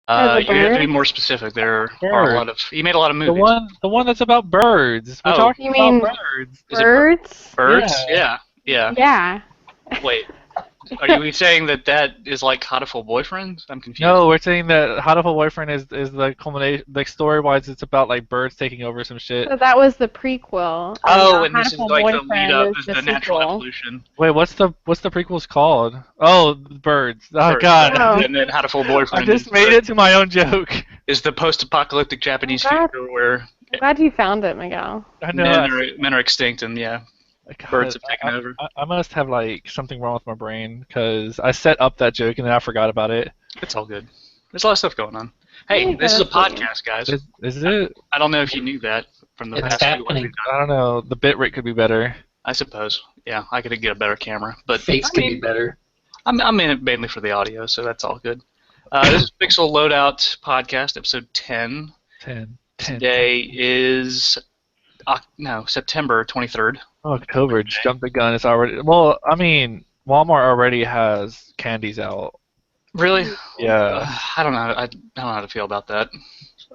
As a You have to be bird? more specific. There are a Bird. lot of. You made a lot of The movies. one that's about birds. We're Oh, talking You about mean birds. is it birds? birds? Yeah. Yeah, yeah. Yeah. Wait, are you saying that that is like How to Full Boyfriend? I'm confused. No, we're saying that How to Full Boyfriend is the culmination. Like story wise, it's about like birds taking over some shit. So that was the prequel, and Oh, now and this is Hatful like the lead Boyfriend up. is This is the the natural sequel. evolution. Wait, what's the prequels called? Oh, birds. Oh Birds, God, Oh. and then How to Full I Boyfriend just made it to my own joke. is the post-apocalyptic I'm Japanese glad, future where I'm glad you found it, Miguel. I know. men are extinct and yeah, birds God, have taken over. I must have like something wrong with my brain because I set up that joke and then I forgot about it. It's all good. There's a lot of stuff going on. I'm Hey, gonna this go is a to sleep. podcast, guys. Is it? I don't know if you knew that from the It's past few ones happening. we've done. I don't know. The bit rate could be better. I suppose. Yeah, I could get a better camera, but Face I could be mean, better. I'm in it mainly for the audio, so that's all good. This is Pixel Loadout Podcast, episode 10. 10. Today is September 23rd. Oh, October. Just jumped the gun. It's already. Well, I mean, Walmart already has candies out. Really? Yeah. I don't know. I don't know how to feel about that.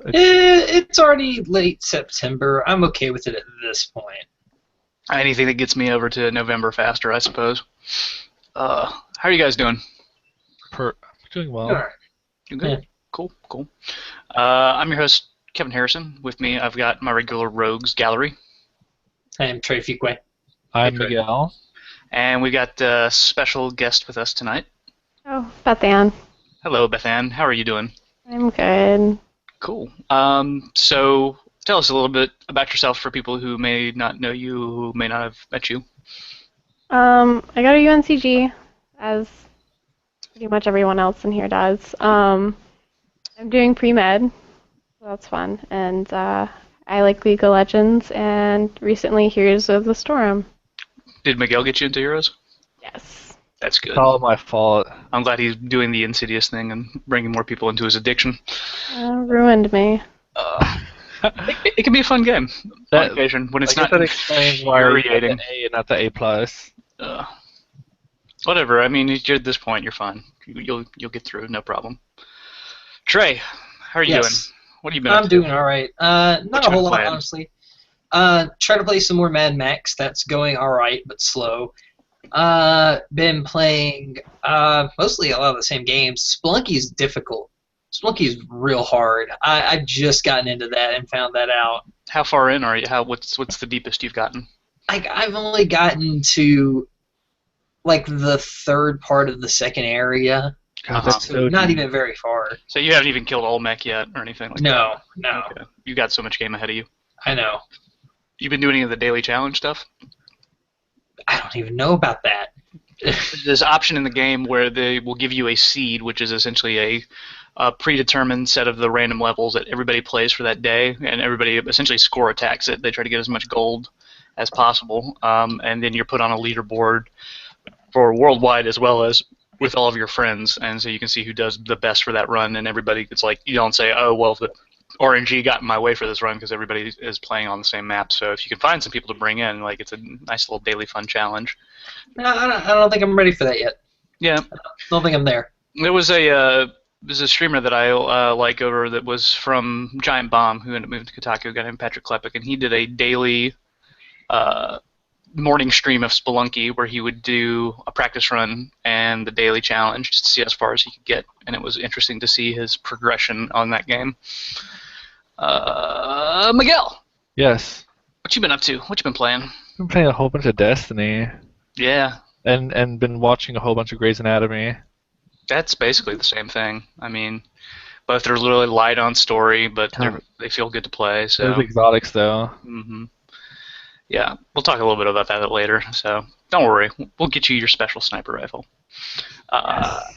It's already late September. I'm okay with it at this point. Anything that gets me over to November faster, I suppose. How are you guys doing? Doing well. All right. You good? Yeah. Cool. I'm your host, Kevin Harrison. With me, I've got my regular Rogues Gallery. I am Trey Fuqua. I'm Hey, Trey. Miguel. And we've got a special guest with us tonight. Oh, Beth Ann. Hello, Beth Ann. How are you doing? I'm good. Cool. So tell us a little bit about yourself for people who may not know you, who may not have met you. I go to UNCG, as pretty much everyone else in here does. I'm doing pre-med, so that's fun. And I like League of Legends and recently Heroes of the Storm. Did Miguel get you into Heroes? Yes. That's good. It's all my fault. I'm glad he's doing the insidious thing and bringing more people into his addiction. Ruined me. It can be a fun game on occasion when it's I guess not that explains why you get infuriating. an A and not the A plus. Whatever. I mean, you're at this point, you're fine. You'll get through, no problem. Trey, how are you doing? Yes. What have you been up I'm to? doing all right. Not What a you whole been lot, playing? honestly. Try to play some more Mad Max. That's going all right, but slow. Been playing mostly a lot of the same games. Spelunky's difficult. Spelunky's real hard. I've just gotten into that and found that out. How far in are you? What's the deepest you've gotten? I've only gotten to like the third part of the second area. God, that's So so not deep. even very far. So you haven't even killed Olmec yet or anything like No. that? Okay. You got so much game ahead of you. I know. You've been doing any of the daily challenge stuff? I don't even know about that. There's this option in the game where they will give you a seed, which is essentially a predetermined set of the random levels that everybody plays for that day, and everybody essentially score attacks it. They try to get as much gold as possible, and then you're put on a leaderboard for worldwide as well as with all of your friends, and so you can see who does the best for that run, and everybody, it's like, you don't say, oh, well, the RNG got in my way for this run because everybody is playing on the same map, so if you can find some people to bring in, like, it's a nice little daily fun challenge. No, I don't think I'm ready for that yet. Yeah. Don't think I'm there. There was there's a streamer that I like over that was from Giant Bomb who ended up moving to Kotaku, a guy named Patrick Klepek, and he did a daily morning stream of Spelunky where he would do a practice run and the daily challenge just to see as far as he could get, and it was interesting to see his progression on that game. Miguel, Yes. what you been up to? What you been playing? I've been playing a whole bunch of Destiny Yeah, and been watching a whole bunch of Grey's Anatomy. that's basically the same thing. I mean, both are really light on story, but they feel good to play. So. Those exotics though. hmm Yeah, we'll talk a little bit about that later, so don't worry. We'll get you your special sniper rifle.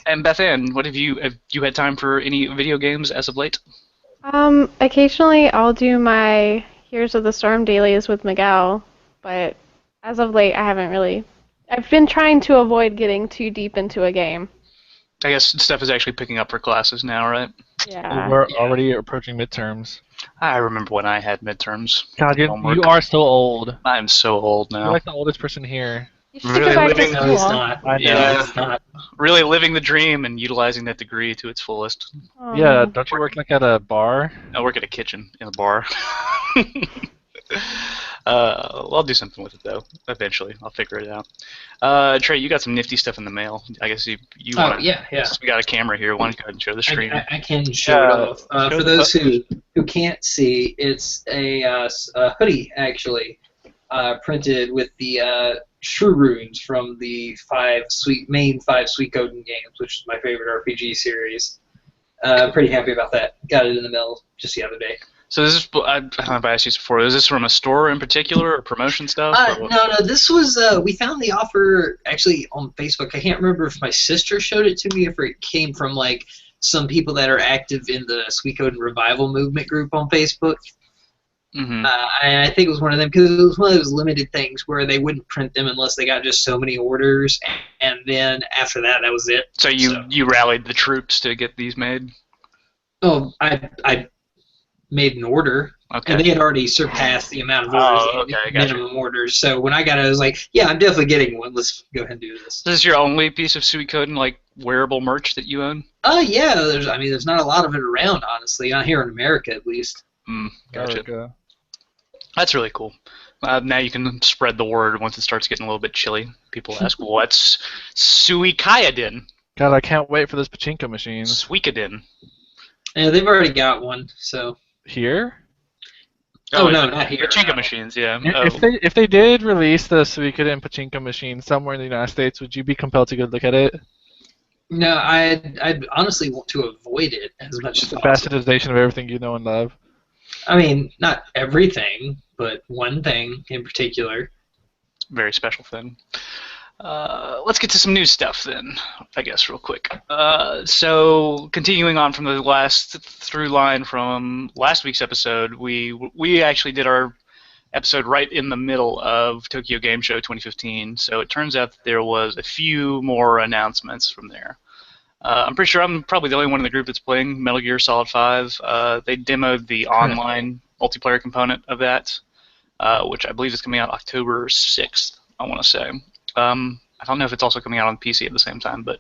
And Beth Ann, have you had time for any video games as of late? Occasionally I'll do my Heroes of the Storm dailies with Miguel, but as of late I haven't really. I've been trying to avoid getting too deep into a game. I guess stuff is actually picking up for classes now, right? Yeah. We're already approaching midterms. I remember when I had midterms. God, you Homework. are so old. I'm so old You're now. like the oldest person here. You should Really go back to living- No, it's school. not. I know. Yeah. It's not. Really living the dream and utilizing that degree to its fullest. Oh, Yeah, man. don't you work like at a bar? I work at a kitchen in a bar. Well, I'll do something with it though. Eventually, I'll figure it out. Trey, you got some nifty stuff in the mail. I guess you Oh, want to. yeah. Since we got a camera here, why don't you go ahead and show the screen? I can show Yeah, it off. show For the those who can't see, it's a hoodie, actually, printed with the Shrew runes from the main five Suikoden games, which is my favorite RPG series. Pretty happy about that. Got it in the mail just the other day. So this is, I don't know if I asked you this before, is this from a store in particular or promotion stuff? Or what? No, this was, we found the offer actually on Facebook. I can't remember if my sister showed it to me or if it came from, like, some people that are active in the Suikoden Revival Movement group on Facebook. Mm-hmm. I think it was one of them, because it was one of those limited things where they wouldn't print them unless they got just so many orders, and then after that, that was it. So you rallied the troops to get these made? Oh, I made an order, Okay. and they had already surpassed the amount of orders, Oh, okay, I gotcha. minimum orders. So when I got it, I was like, yeah, I'm definitely getting one. Let's go ahead and do this. Is this your only piece of Suikoden, like, wearable merch that you own? Yeah, there's not a lot of it around, honestly, not here in America at least. Gotcha. Okay. That's really cool. Now you can spread the word once it starts getting a little bit chilly. People ask, what's Suikoden? God, I can't wait for this pachinko machine. Suikoden. Yeah, they've already got one, so. Here? Oh, no, not here. Pachinko no. machines, yeah. If they did release the Suikoden pachinko machine somewhere in the United States, would you be compelled to go look at it? No, I'd honestly want to avoid it as much as The possible. bastardization of everything you know and love. I mean, not everything, but one thing in particular. Very special thing. Let's get to some new stuff then, I guess, real quick. So, continuing on from the last through line from last week's episode, we actually did our episode right in the middle of Tokyo Game Show 2015. So it turns out that there was a few more announcements from there. I'm pretty sure I'm probably the only one in the group that's playing Metal Gear Solid 5. They demoed the online multiplayer component of that, which I believe is coming out October 6th, I want to say. I don't know if it's also coming out on PC at the same time, but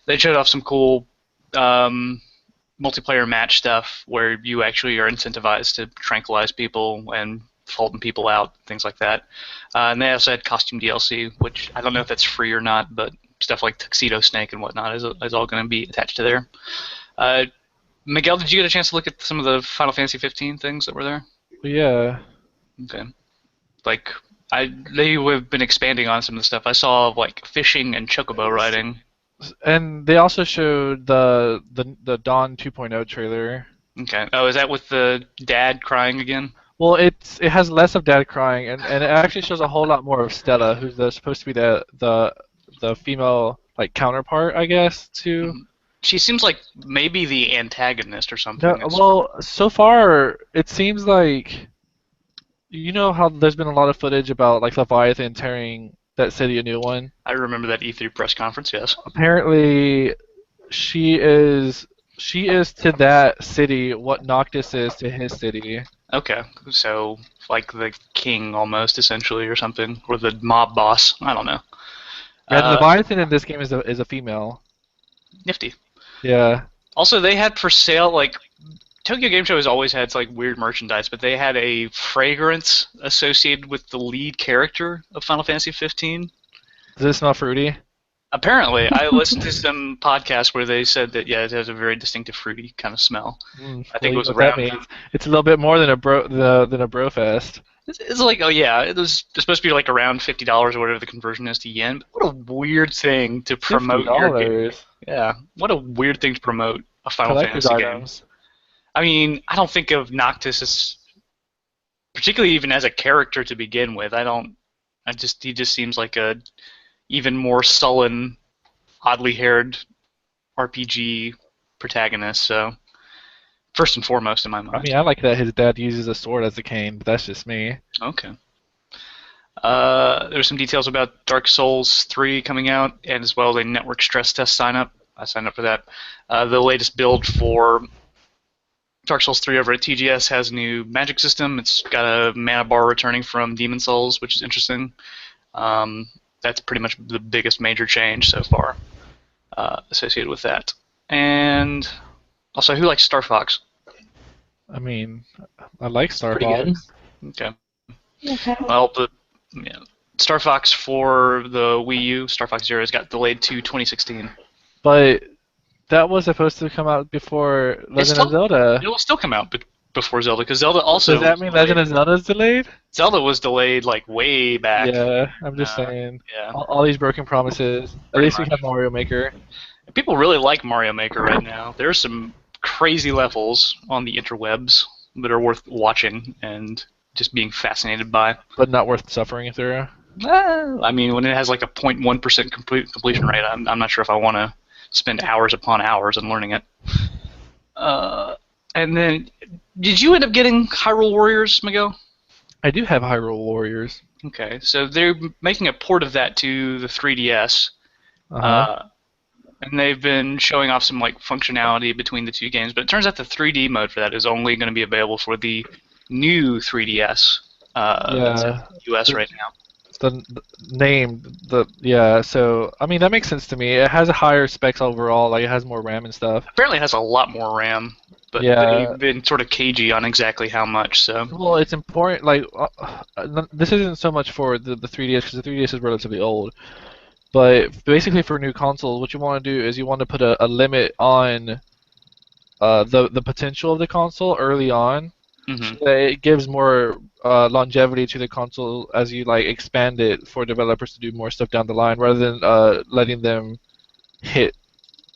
they showed off some cool multiplayer match stuff where you actually are incentivized to tranquilize people and faulting people out, things like that. And they also had costume DLC, which I don't know if that's free or not, but stuff like Tuxedo Snake and whatnot is all going to be attached to there. Miguel, did you get a chance to look at some of the Final Fantasy 15 things that were there? Yeah. Okay. Like, they have been expanding on some of the stuff. I saw like fishing and chocobo riding. And they also showed the Dawn 2.0 trailer. Okay. Oh, is that with the dad crying again? Well, it has less of Dad crying, and it actually shows a whole lot more of Stella, who's supposed to be the female like counterpart, I guess, to. She seems like maybe the antagonist or something. No, well, so far it seems like, you know how there's been a lot of footage about like Leviathan tearing that city a new one. I remember that E3 press conference. Yes. Apparently, she is to that city what Noctis is to his city. Okay, so like the king almost, essentially, or something, or the mob boss. I don't know. And Leviathan in this game is a female. Nifty. Yeah. Also, they had for sale, like, Tokyo Game Show has always had like weird merchandise, but they had a fragrance associated with the lead character of Final Fantasy 15. Does it smell fruity? Apparently, I listened to some podcasts where they said that it has a very distinctive fruity kind of smell. I think it was around. That means. It's a little bit more than a Brofest. It's like, oh yeah, it's supposed to be like around $50 or whatever the conversion is to yen. But what a weird thing to promote your game. Yeah, what a weird thing to promote a Final Fantasy game. I mean, I don't think of Noctis as particularly even as a character to begin with. He just seems like a even more sullen, oddly haired RPG protagonist. So, first and foremost in my mind. I mean, I like that his dad uses a sword as a cane, but that's just me. Okay. There were some details about Dark Souls 3 coming out, and as well as a network stress test sign-up. I signed up for that. The latest build for Dark Souls 3 over at TGS has a new magic system. It's got a mana bar returning from Demon Souls, which is interesting. that's pretty much the biggest major change so far associated with that. And also, who likes Star Fox? I mean, I like Star Pretty good. Fox. Okay. Okay. Well, yeah, Star Fox for the Wii U, Star Fox Zeroes got delayed to 2016. But that was supposed to come out before Legend of Zelda. It will still come out before Zelda, because Zelda also. Does that mean Legend of Zelda is delayed? Zelda was delayed like way back. Yeah, I'm just saying. Yeah. All these broken promises. At Pretty least we much. have Mario Maker. People really like Mario Maker right now. There's some crazy levels on the interwebs that are worth watching and just being fascinated by. But not worth suffering through. I mean, when it has like a 0.1% completion rate, I'm not sure if I want to spend hours upon hours on learning it. And then, did you end up getting Hyrule Warriors, Miguel? I do have Hyrule Warriors. Okay, so they're making a port of that to the 3DS. And they've been showing off some like functionality between the two games, but it turns out the 3D mode for that is only going to be available for the new 3DS. That's in the US right now. The name, so I mean that makes sense to me. It has a higher specs overall, like it has more RAM and stuff. Apparently, it has a lot more RAM, but Yeah. they've been sort of cagey on exactly how much. So Well, it's important. Like this isn't so much for the 3DS because the 3DS is relatively old. But basically, for new consoles, what you want to do is you want to put a limit on the potential of the console early on. So that it gives more longevity to the console as you like expand it for developers to do more stuff down the line, rather than letting them hit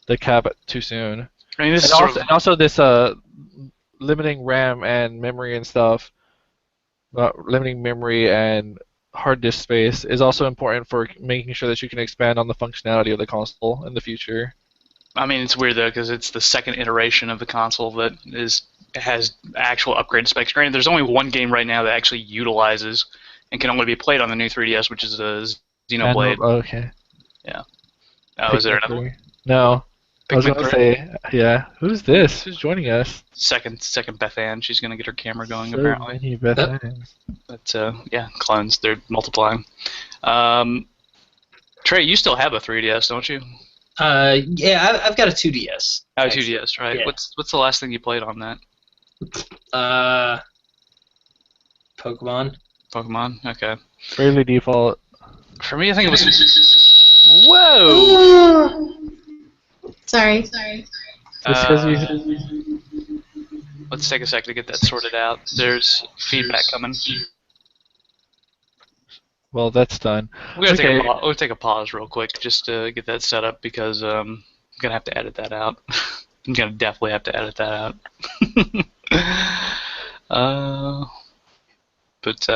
the cap too soon. I mean, this And also this limiting RAM and memory and stuff, limiting memory and hard disk space is also important for making sure that you can expand on the functionality of the console in the future. I mean, it's weird though because it's the second iteration of the console that has actual upgrade specs. Granted, there's only one game right now that actually utilizes and can only be played on the new 3DS, which is Xenoblade. Okay. Yeah. Oh, is there another one? No. I was Pikmin gonna 3? say, yeah. Who's this? Who's joining us? Second Beth Ann. She's gonna get her camera going So apparently. many Beth Anns. But yeah, clones. They're multiplying. Trey, you still have a 3DS, don't you? Yeah, I've got a 2DS. Oh, actually. 2DS, right? Yeah. What's the last thing you played on that? Pokemon. Pokemon. Okay. Bravely Default. For me, I think it was. Whoa! Sorry. Just because Let's take a sec to get that sorted out. There's feedback coming. Well, that's done. We'll take a pause real quick just to get that set up because I'm gonna have to edit that out. I'm gonna definitely have to edit that out. But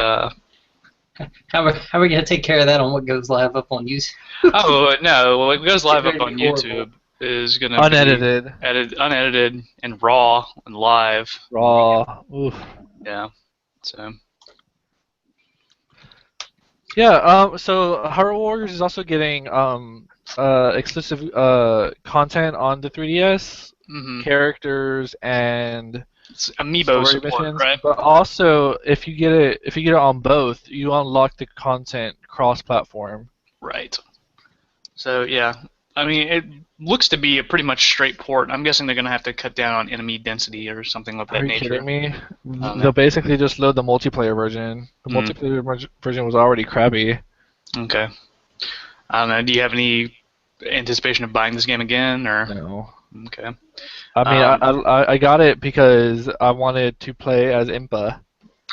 How are we gonna take care of that on what goes live up on YouTube? oh no, what goes live up It's on very YouTube is gonna Unedited. be unedited and raw and live. Raw. Oof. Yeah. So. Yeah, so Hyrule Warriors is also getting exclusive content on the 3DS, characters and It's amiibo story support, missions. right? But also, if you get it on both, you unlock the content cross-platform. Right. So yeah, I mean it looks to be a pretty much straight port. I'm guessing they're gonna have to cut down on enemy density or something of that Are you nature. kidding me? no. They'll basically just load the multiplayer version. The multiplayer version was already crappy. Okay. I don't know. Do you have any anticipation of buying this game again, or? No. Okay. I mean, I got it because I wanted to play as Impa,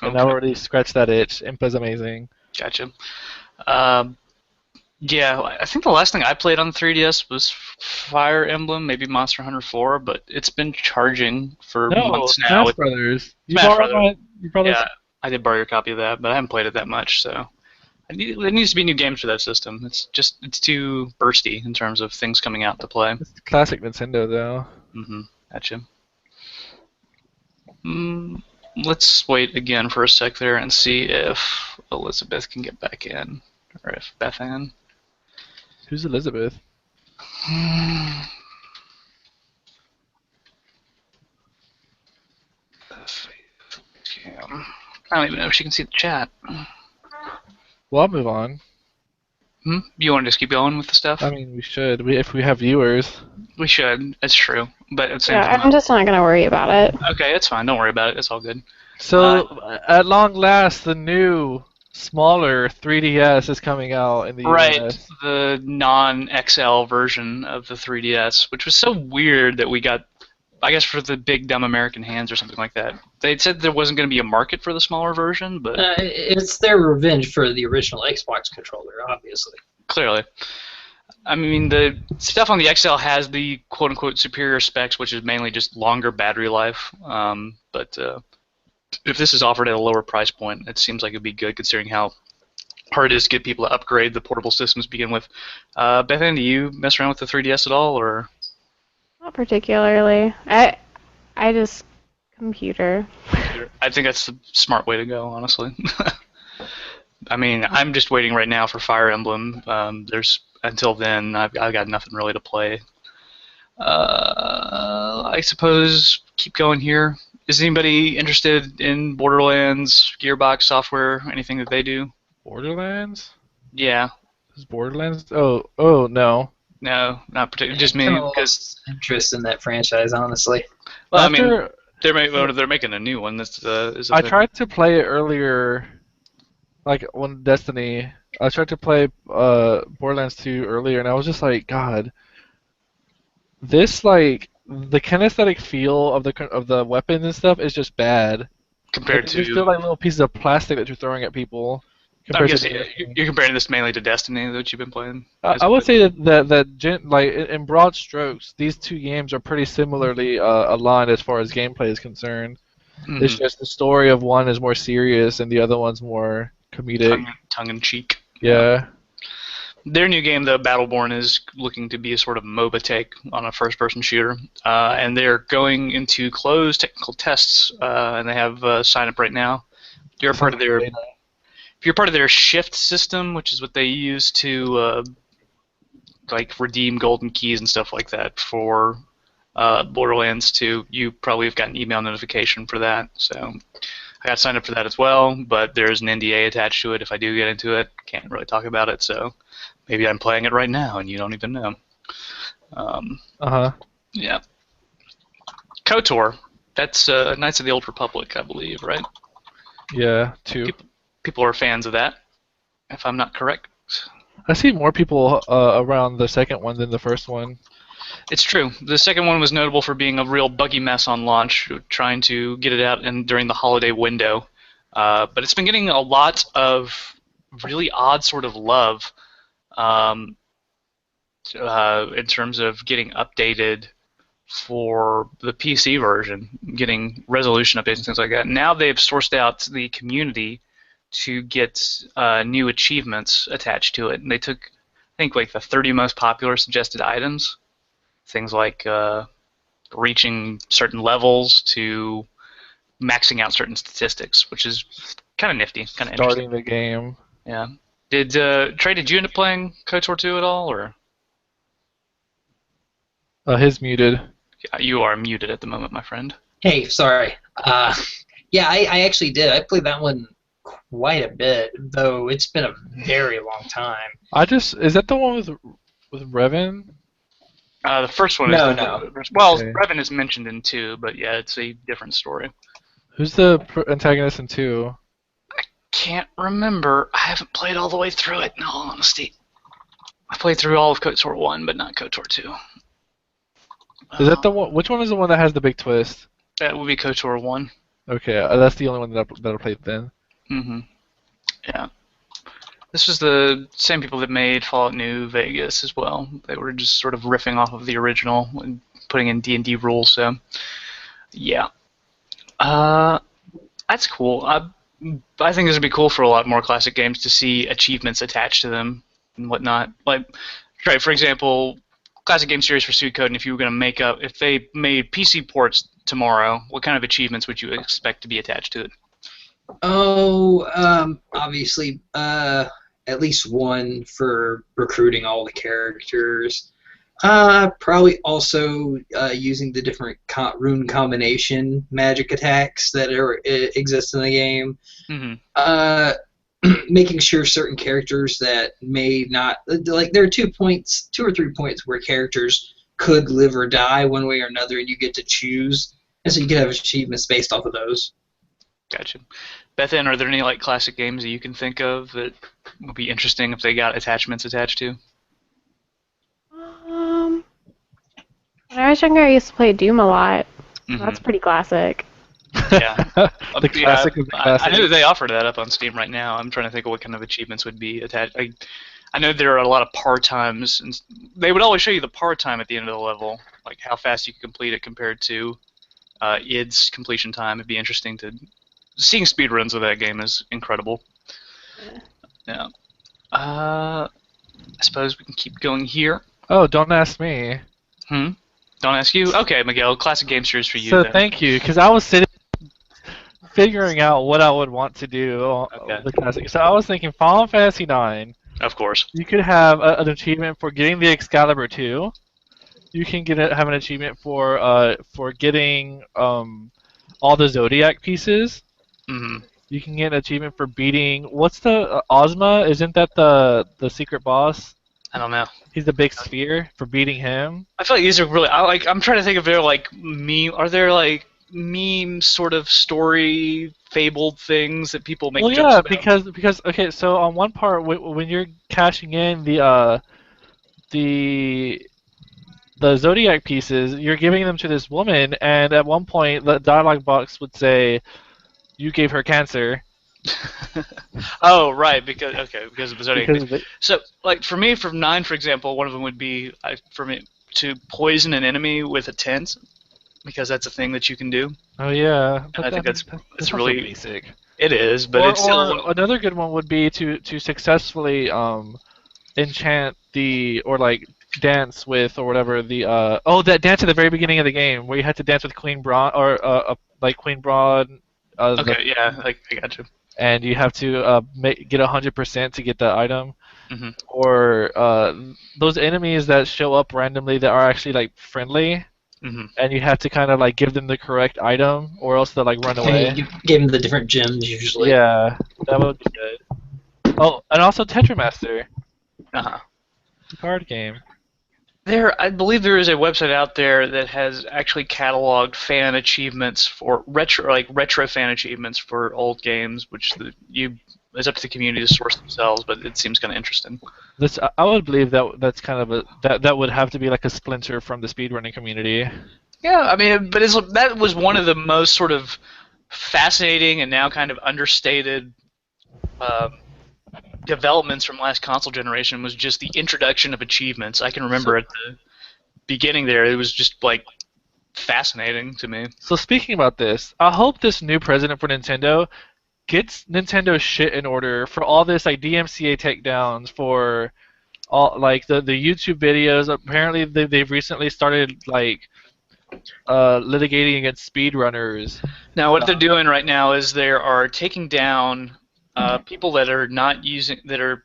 and I Okay. already scratched that itch. Impa's amazing. Gotcha. Yeah, I think the last thing I played on the 3DS was Fire Emblem, maybe Monster Hunter 4, but it's been charging for months now. Smash Brothers. You Smash borrowed Brothers. you probably Yeah, I did borrow your copy of that, but I haven't played it that much, so there needs to be new games for that system. It's too bursty in terms of things coming out to play. It's classic Nintendo though. Gotcha. Let's wait again for a sec there and see if Elizabeth can get back in, or if Beth Ann. Who's Elizabeth? I don't even know if she can see the chat. Well, I'll move on. You want to just keep going with the stuff? I mean, we should. If we have viewers. We should. That's true. But at the same Yeah, time, I'm just not gonna worry about it. okay, it's fine. Don't worry about it. It's all good. So, at long last, the new, smaller 3DS is coming out in the Right, US. the non-XL version of the 3DS, which was so weird that we got, I guess, for the big dumb American hands or something like that. They said there wasn't going to be a market for the smaller version, but It's their revenge for the original Xbox controller, obviously. clearly. I mean, the stuff on the XL has the quote-unquote superior specs, which is mainly just longer battery life. But if this is offered at a lower price point, it seems like it'd be good considering how hard it is to get people to upgrade the portable systems to begin with. Bethany, do you mess around with the 3DS at all, or? Not particularly. I just computer. I think that's the smart way to go, honestly. I mean, I'm just waiting right now for Fire Emblem. Until then, I've got nothing really to play. I suppose keep going here. Is anybody interested in Borderlands, Gearbox software, anything that they do? Borderlands? Yeah. Is Borderlands? Oh, no. No, not particularly. Just me. Kind of Because lost interest in that franchise, honestly. well, I mean, After they're making a new one. I tried to play it earlier, like when Destiny. I tried to play Borderlands 2 earlier, and I was just like, God, this the kinesthetic feel of the weapons and stuff is just bad. compared They feel to. like little pieces of plastic that you're throwing at people. I Compared guess to Destiny. you're comparing this mainly to Destiny that you've been playing. I would say that in broad strokes, these two games are pretty similarly aligned as far as gameplay is concerned. Mhm. It's just the story of one is more serious and the other one's more comedic. tongue in cheek. Yeah. Their new game, the Battleborn, is looking to be a sort of MOBA take on a first-person shooter, and they're going into closed technical tests, and they have sign up right now. You're part of their. If you're part of their shift system, which is what they use to redeem golden keys and stuff like that for Borderlands 2, you probably have got an email notification for that. So I got signed up for that as well, but there's an NDA attached to it. If I do get into it, can't really talk about it. So maybe I'm playing it right now and you don't even know. Yeah. KOTOR. That's Knights of the Old Republic, I believe, right? Yeah, 2. People are fans of that, if I'm not correct. I see more people around the second one than the first one. It's true. The second one was notable for being a real buggy mess on launch, trying to get it out during the holiday window. But it's been getting a lot of really odd sort of love in terms of getting updated for the PC version, getting resolution updates and things like that. Now they've sourced out the community to get new achievements attached to it. And they took, I think, like the 30 most popular suggested items. Things like reaching certain levels to maxing out certain statistics, which is kind of nifty, kind of interesting. Starting the game. Yeah. Did Trey? Did you end up playing KOTOR 2 at all, or? His muted. Yeah, you are muted at the moment, my friend. Hey, sorry. Yeah, I actually did. I played that one quite a bit, though it's been a very long time. Is that the one with Revan? The first one No, is no. Well, Okay. Revan is mentioned in 2, but yeah, it's a different story. Who's the antagonist in 2? Can't remember. I haven't played all the way through it, in all honesty. I played through all of KOTOR 1, but not KOTOR 2. Is that the one? Which one is the one that has the big twist? That would be KOTOR 1. Okay, that's the only one that I played then. Mm-hmm. Yeah. This was the same people that made Fallout New Vegas as well. They were just sort of riffing off of the original and putting in D&D rules, so yeah. That's cool. I think this would be cool for a lot more classic games to see achievements attached to them and whatnot. Like, right, for example, classic game series for Suikoden, if you were going to if they made PC ports tomorrow, what kind of achievements would you expect to be attached to it? Oh, obviously, at least one for recruiting all the characters. Probably also using the different rune combination magic attacks that exist in the game. Mm-hmm. making sure certain characters that may not, like, there are 2 or 3 points where characters could live or die one way or another, and you get to choose, and so you can have achievements based off of those. Gotcha. Bethan, are there any like classic games that you can think of that would be interesting if they got attachments attached to? When I was younger, I used to play Doom a lot. Mhm. That's pretty classic. Yeah. The classic of the I know classic. that they offer that up on Steam right now. I'm trying to think of what kind of achievements would be attached. I know there are a lot of par times, and they would always show you the par time at the end of the level, like how fast you can complete it compared to id's completion time. It'd be interesting to seeing speedruns of that game is incredible. Yeah. I suppose we can keep going here. Oh, don't ask me. Don't ask you? Okay, Miguel, classic game series for you So then. thank you, because I was sitting figuring out what I would want to do Okay. the classic. So I was thinking Final Fantasy IX. Of course. You could have an achievement for getting the Excalibur 2. You can have an achievement for getting all the Zodiac pieces. hmm You can get an achievement for beating what's the Ozma? Isn't that the secret boss? I don't know. He's the big sphere for beating him. I feel like these are really. I'm trying to think if they're like meme. Are there like meme sort of story fabled things that people make Well, jokes yeah, about? because okay, so on one part when you're cashing in the Zodiac pieces, you're giving them to this woman, and at one point the dialogue box would say, "You gave her cancer." Oh, right, because of the Zodiac. Because of it. So, like for me, for 9, for example, one of them would be for me to poison an enemy with a tent, because that's a thing that you can do. Oh yeah, And I think that's also really basic. It is, but it's still. Or another good one would be to successfully enchant or like dance with or whatever that dance at the very beginning of the game where you had to dance with Queen Braun or like Queen Braun. Okay, yeah, I got you. And you have to get 100% to get that item. hmm Or those enemies that show up randomly that are actually like friendly, hmm and you have to kind of like give them the correct item, or else they'll like run away. And you gave them the different gems usually. Yeah, that would be good. Oh, and also Tetramaster, Uh-huh. the card game. I believe there is a website out there that has actually cataloged fan achievements for retro fan achievements for old games, which it's up to the community to source themselves, but it seems kind of interesting. I would believe that's kind of that would have to be like a splinter from the speedrunning community. Yeah, I mean, but that was one of the most sort of fascinating and now kind of understated developments from last console generation was just the introduction of achievements. I can remember at the beginning there, it was just like fascinating to me. So speaking about this, I hope this new president for Nintendo gets Nintendo's shit in order for all this like DMCA takedowns for all like the YouTube videos. Apparently they've recently started like litigating against speedrunners. Now what they're doing right now is they are taking down people that are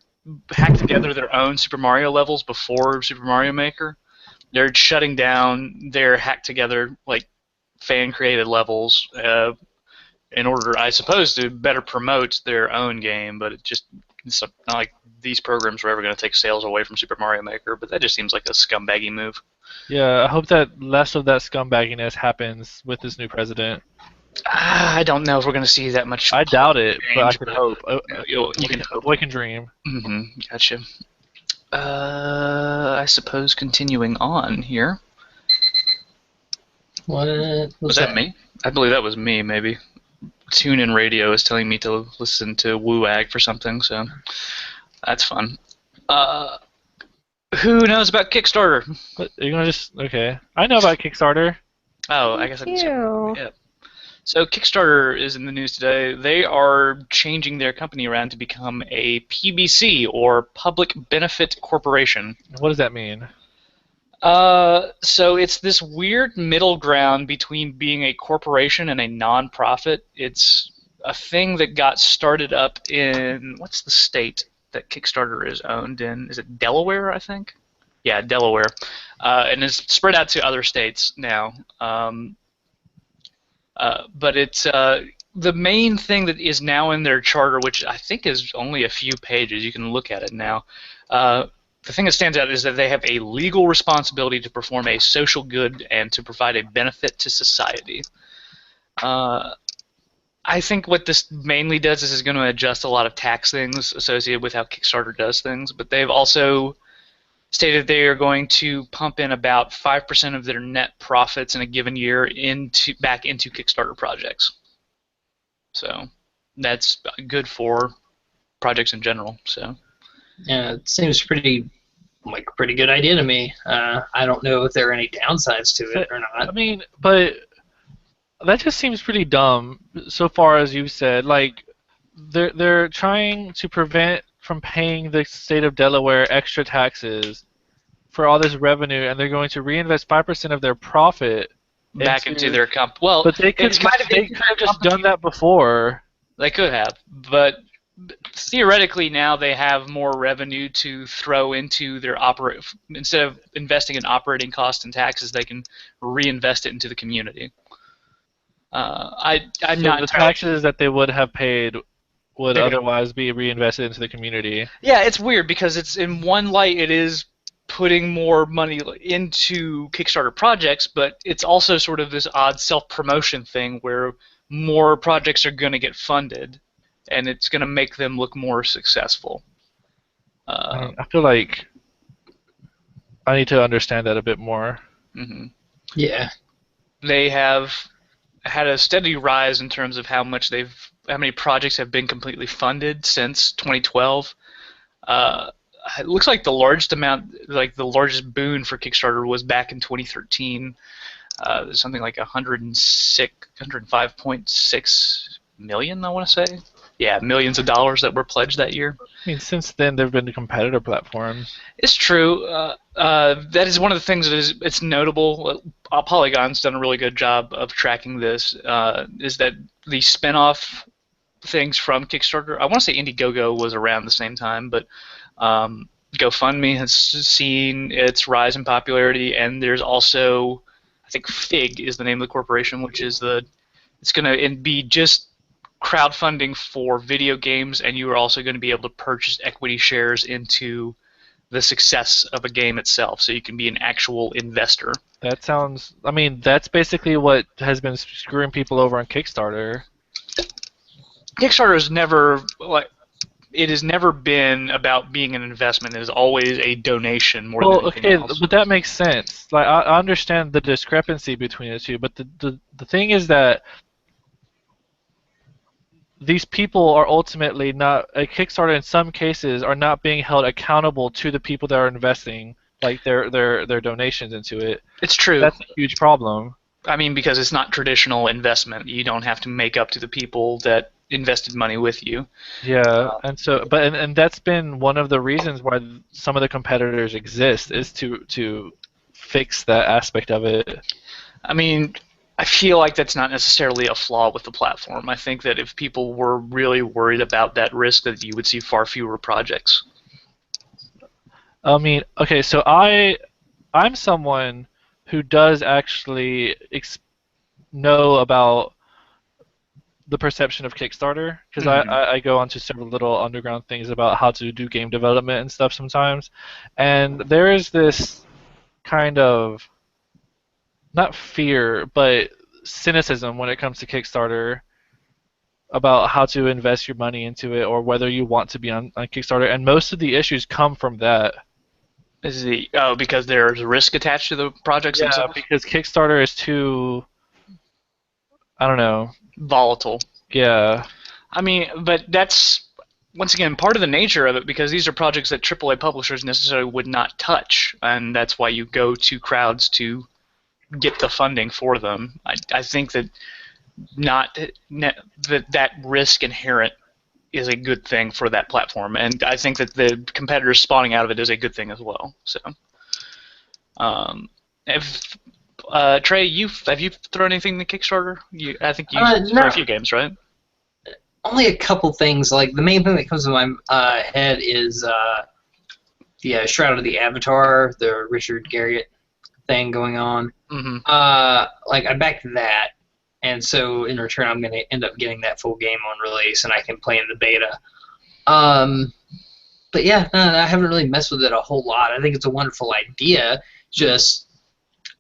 hacked together their own Super Mario levels before Super Mario Maker. They're shutting down their hacked together like fan created levels in order, I suppose, to better promote their own game. But it's not like these programs were ever going to take sales away from Super Mario Maker. But that just seems like a scumbaggy move. Yeah, I hope that less of that scumbagginess happens with this new president. I don't know if we're going to see that much. I doubt it, but I can hope. You can hope. We can dream. Gotcha. I suppose continuing on here. What Was that me? I believe that was me, maybe. TuneIn Radio is telling me to listen to WooAg for something, so that's fun. Who knows about Kickstarter? But you're gonna okay. I know about Kickstarter. Oh, I guess I Thank can. you. Yeah. So Kickstarter is in the news today. They are changing their company around to become a PBC, or Public Benefit Corporation. What does that mean? So it's this weird middle ground between being a corporation and a non-profit. It's a thing that got started up in, what's the state that Kickstarter is owned in? Is it Delaware, I think? Yeah, Delaware. And it's spread out to other states now. But it's the main thing that is now in their charter, which I think is only a few pages, you can look at it now. The thing that stands out is that they have a legal responsibility to perform a social good and to provide a benefit to society. I think what this mainly does is going to adjust a lot of tax things associated with how Kickstarter does things, but they've also stated they are going to pump in about 5% of their net profits in a given year back into Kickstarter projects. So that's good for projects in general. So Yeah, it seems pretty good idea to me. I don't know if there are any downsides to it or I not. mean, but that just seems pretty dumb. So far as you've said, like they're trying to prevent from paying the state of Delaware extra taxes for all this revenue, and they're going to reinvest 5% of their profit back into their comp. Well, But they could it's kind of they could have just done that before. They could have, but theoretically now they have more revenue to throw into their instead of investing in operating costs and taxes, they can reinvest it into the community. I'm So not the taxes that they would have paid would otherwise be reinvested into the community. Yeah, it's weird because it's in one light it is putting more money into Kickstarter projects, but it's also sort of this odd self-promotion thing where more projects are going to get funded, and it's going to make them look more successful. I feel like I need to understand that a bit more. Mm-hmm. Yeah. They have had a steady rise in terms of how many projects have been completely funded since 2012. It looks like the largest boon for Kickstarter was back in 2013. Something like 105.6 million, I want to say. Yeah, millions of dollars that were pledged that year. I mean, since then there have been competitor platforms. It's true. That is one of the things that it's notable. Polygon's done a really good job of tracking this. Is that the spin-off things from Kickstarter? I want to say Indiegogo was around the same time, but GoFundMe has seen its rise in popularity, and there's also, I think Fig is the name of the corporation, which is it's going to be just crowdfunding for video games, and you are also going to be able to purchase equity shares into the success of a game itself, so you can be an actual investor. That sounds... I mean, that's basically what has been screwing people over on Kickstarter. Kickstarter has never been about being an investment. It is always a donation more than anything else. But that makes sense. Like I understand the discrepancy between the two, but the thing is that these people are ultimately not... A Kickstarter in some cases are not being held accountable to the people that are investing, like their donations into it. It's true. That's a huge problem. I mean, because it's not traditional investment. You don't have to make up to the people that invested money with you. Yeah, and that's been one of the reasons why some of the competitors exist, is to fix that aspect of it. I mean, I feel like that's not necessarily a flaw with the platform. I think that if people were really worried about that risk, that you would see far fewer projects. I mean, okay, so I'm someone who does actually know about the perception of Kickstarter, because I go onto several little underground things about how to do game development and stuff sometimes, and there is this kind of, not fear, but cynicism when it comes to Kickstarter about how to invest your money into it or whether you want to be on Kickstarter, and most of the issues come from that. Because there's risk attached to the projects themselves? Yeah, because Kickstarter is too, I don't know, volatile. Yeah. I mean, but that's, once again, part of the nature of it, because these are projects that AAA publishers necessarily would not touch, and that's why you go to crowds to get the funding for them. I think that that risk inherent is a good thing for that platform, and I think that the competitors spawning out of it is a good thing as well. So, Trey, have you thrown anything to Kickstarter? I think you've thrown a few games, right? Only a couple things. Like the main thing that comes to my head is the Shroud of the Avatar, the Richard Garriott thing going on. Mm-hmm. Like I backed that, and so in return, I'm going to end up getting that full game on release, and I can play in the beta. But yeah, no, I haven't really messed with it a whole lot. I think it's a wonderful idea. Just,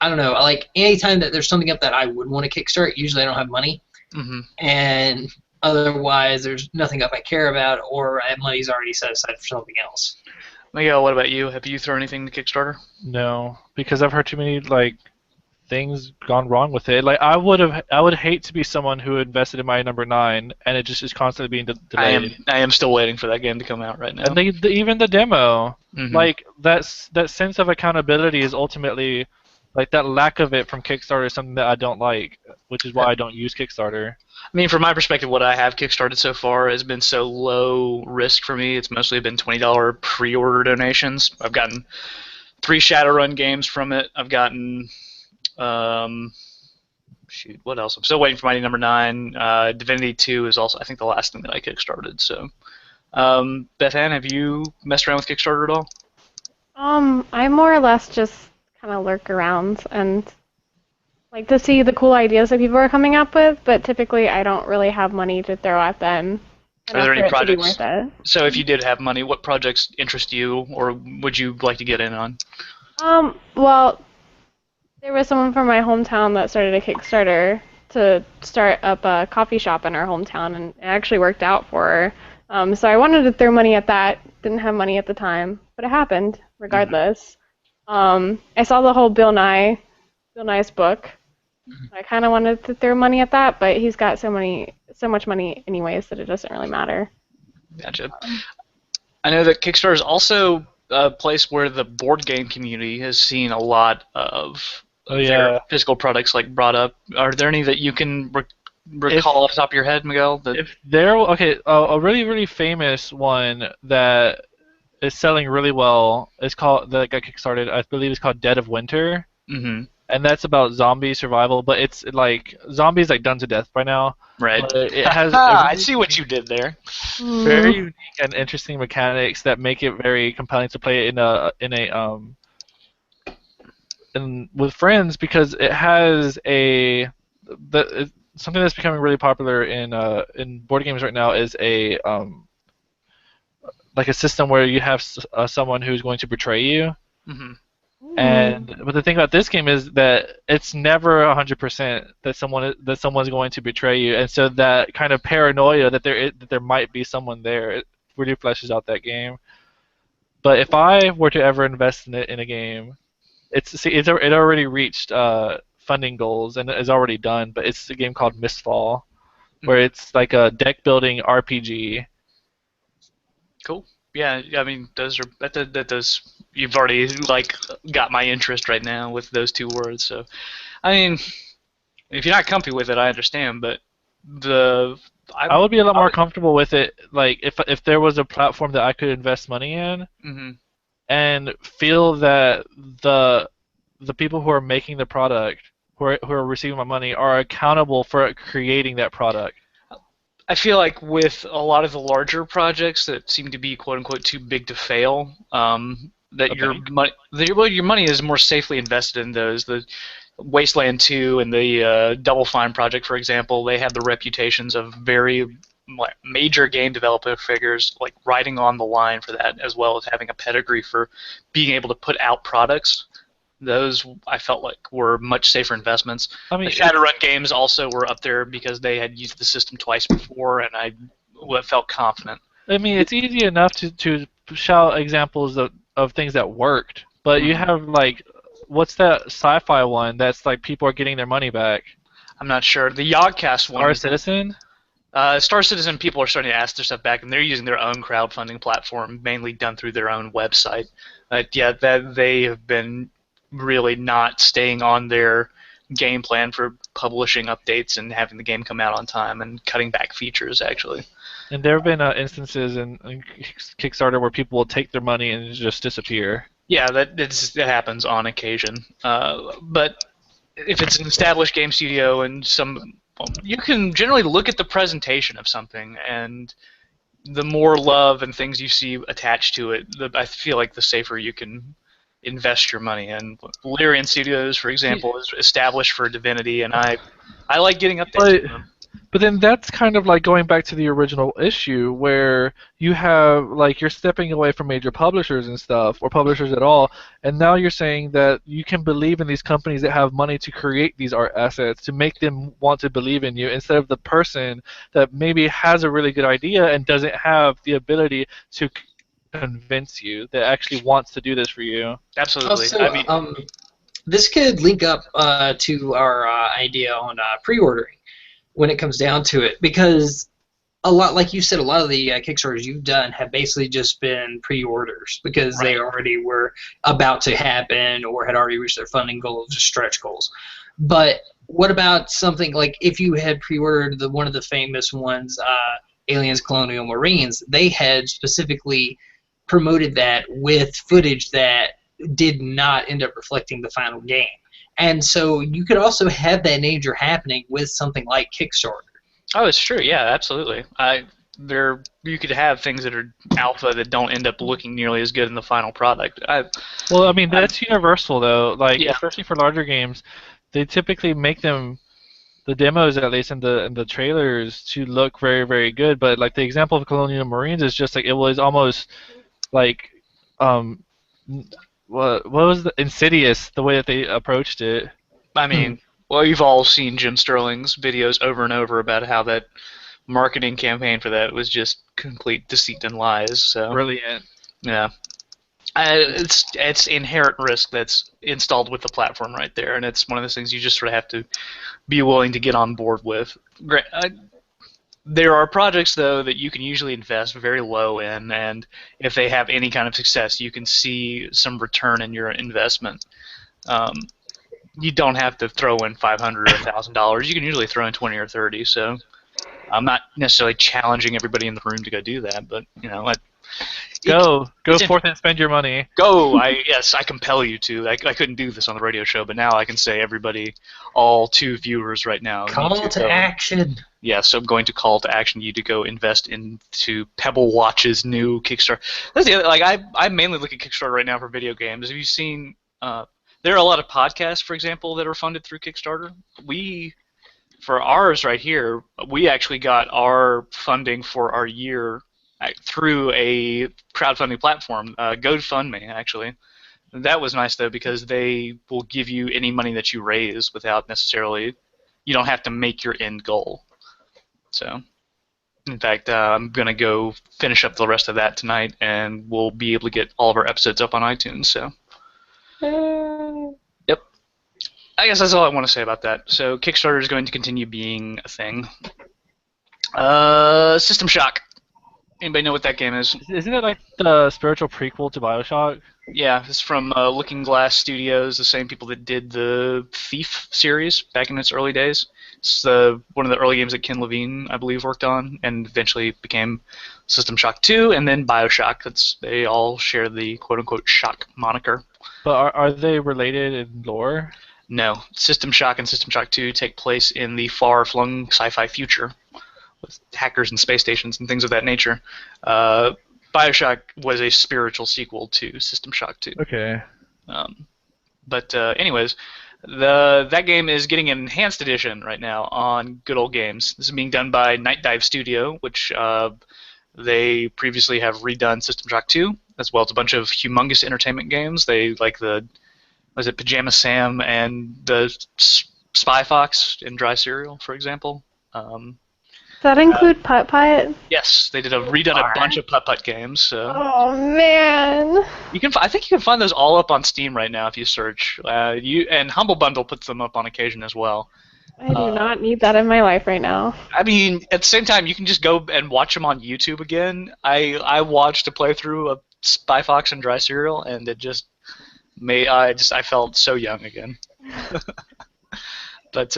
I don't know. Like, anytime that there's something up that I would want to kickstart, usually I don't have money. Mm-hmm. And otherwise, there's nothing up I care about, or money's already set aside for something else. Miguel, what about you? Have you thrown anything to Kickstarter? No, because I've heard too many things gone wrong with it. Like I would hate to be someone who invested in my number 9 and it just is constantly being delayed. I am still waiting for that game to come out right now. And even the demo, Mhm. like that sense of accountability is ultimately like that lack of it from Kickstarter is something that I don't like, which is why I don't use Kickstarter. I mean, from my perspective, what I have kickstarted so far has been so low risk for me. It's mostly been $20 pre-order donations. I've gotten 3 Shadowrun games from it. I've gotten shoot, what else? I'm still waiting for Mighty Number 9. Divinity 2 is also, I think, the last thing that I kickstarted. So, Beth Ann, have you messed around with Kickstarter at all? I more or less just kind of lurk around and like to see the cool ideas that people are coming up with, but typically I don't really have money to throw at them. Are there any enough for it to be projects? worth it. So, if you did have money, what projects interest you, or would you like to get in on? Well, there was someone from my hometown that started a Kickstarter to start up a coffee shop in our hometown, and it actually worked out for her. So I wanted to throw money at that. Didn't have money at the time, but it happened regardless. I saw the whole Bill Nye's book. I kind of wanted to throw money at that, but he's got so much money anyways that it doesn't really matter. Gotcha. I know that Kickstarter is also a place where the board game community has seen a lot of their physical products brought up. Are there any that you can recall off the top of your head, Miguel? A really, really famous one that is selling really well is called, that got kickstarted, I believe it's called Dead of Winter. Mm-hmm. And that's about zombie survival, but it's like zombies done to death by now. Right. But it has I see what you did there. Very unique and interesting mechanics that make it very compelling to play with friends, because it has something that's becoming really popular in board games right now is a system where you have someone who's going to betray you. Mm-hmm. But the thing about this game is that it's never 100% that someone's going to betray you, and so that kind of paranoia that there might be someone there, it really fleshes out that game. But if I were to ever invest in it in a game, it already reached funding goals and is already done. But it's a game called Mistfall, where it's like a deck building RPG. Cool. Yeah, I mean, that does. You've already got my interest right now with those 2 words. So, I mean, if you're not comfy with it, I understand. But I would be a lot more comfortable with it, like if there was a platform that I could invest money in, mm-hmm. and feel that the people who are making the product, who are receiving my money, are accountable for creating that product. I feel like with a lot of the larger projects that seem to be quote unquote too big to fail, that your money is more safely invested in those. The Wasteland 2 and the Double Fine project, for example, they have the reputations of very major game developer figures riding on the line for that, as well as having a pedigree for being able to put out products. Those I felt like were much safer investments. I mean, the Shadowrun games also were up there because they had used the system twice before, and I felt confident. I mean, it's easy enough to shout examples of things that worked, but you have what's that sci-fi one that's people are getting their money back? I'm not sure. The Yogcast one. Star Citizen? Star Citizen, people are starting to ask their stuff back, and they're using their own crowdfunding platform, mainly done through their own website. That they have been really not staying on their game plan for publishing updates and having the game come out on time and cutting back features, actually. And there have been instances in Kickstarter where people will take their money and just disappear. Yeah, that happens on occasion. But if it's an established game studio and you can generally look at the presentation of something, and the more love and things you see attached to it, I feel like the safer you can invest your money in. Lyrian Studios, for example, is established for Divinity, and I like getting updates from them. But then that's kind of like going back to the original issue where you have, like, you're stepping away from major publishers and stuff, or publishers at all, and now you're saying that you can believe in these companies that have money to create these art assets, to make them want to believe in you, instead of the person that maybe has a really good idea and doesn't have the ability to convince you, that actually wants to do this for you. Absolutely. Also, I mean, this could link up to our idea on pre-ordering when it comes down to it, because a lot, like you said, a lot of the Kickstarters you've done have basically just been pre-orders because they already were about to happen or had already reached their funding goals or stretch goals. But what about something like if you had pre-ordered one of the famous ones, Aliens Colonial Marines? They had specifically promoted that with footage that did not end up reflecting the final game. And so you could also have that danger happening with something like Kickstarter. oh, it's true. Yeah, absolutely. You could have things that are alpha that don't end up looking nearly as good in the final product. Well, I mean, that's universal, though. Like, Yeah. especially for larger games, they typically make them, the demos at least, and the trailers, to look very, very good. But like the example of Colonial Marines is just like, it was almost like, what was the Insidious, the way that they approached it. I mean, well, you've all seen Jim Sterling's videos over and over about how that marketing campaign for that was just complete deceit and lies. So Brilliant. yeah, it's inherent risk that's installed with the platform right there, and it's one of those things you just sort of have to be willing to get on board with. There are projects, though, that you can usually invest very low in, and if they have any kind of success, you can see some return in your investment. You don't have to throw in $500 or $1,000. You can usually throw in 20 or 30. So I'm not necessarily challenging everybody in the room to go do that, but Go forth and spend your money. Go! Yes, I compel you to. I couldn't do this on the radio show, but now I can say everybody, all 2 viewers right now. Call to action. Yes, I'm going to call to action you to go invest into Pebble Watch's new Kickstarter. That's the other, I mainly look at Kickstarter right now for video games. Have you seen? There are a lot of podcasts, for example, that are funded through Kickstarter. For ours right here, we actually got our funding for our year through a crowdfunding platform, GoFundMe, actually. That was nice, though, because they will give you any money that you raise without necessarily, you don't have to make your end goal. So, in fact, I'm going to go finish up the rest of that tonight, and we'll be able to get all of our episodes up on iTunes, so. Yep. I guess that's all I want to say about that. So, Kickstarter is going to continue being a thing. System Shock. Anybody know what that game is? Isn't it like the spiritual prequel to BioShock? Yeah, it's from Looking Glass Studios, the same people that did the Thief series back in its early days. It's one of the early games that Ken Levine, I believe, worked on, and eventually became System Shock 2, and then BioShock. They all share the quote-unquote Shock moniker. But are they related in lore? No. System Shock and System Shock 2 take place in the far-flung sci-fi future, with hackers and space stations and things of that nature. BioShock was a spiritual sequel to System Shock 2. Okay. But anyways, that game is getting an enhanced edition right now on Good Old Games. This is being done by Night Dive Studio, which they previously have redone System Shock 2, as well as a bunch of humongous entertainment games. They like Pajama Sam and the Spy Fox and Dry Cereal, for example. Does that include Putt Putt? Yes, they redone a bunch of putt-putt games. So. Oh man! I think you can find those all up on Steam right now if you search. And Humble Bundle puts them up on occasion as well. I do not need that in my life right now. I mean, at the same time, you can just go and watch them on YouTube again. I watched a playthrough of Spy Fox and Dry Cereal, and it just I felt so young again. But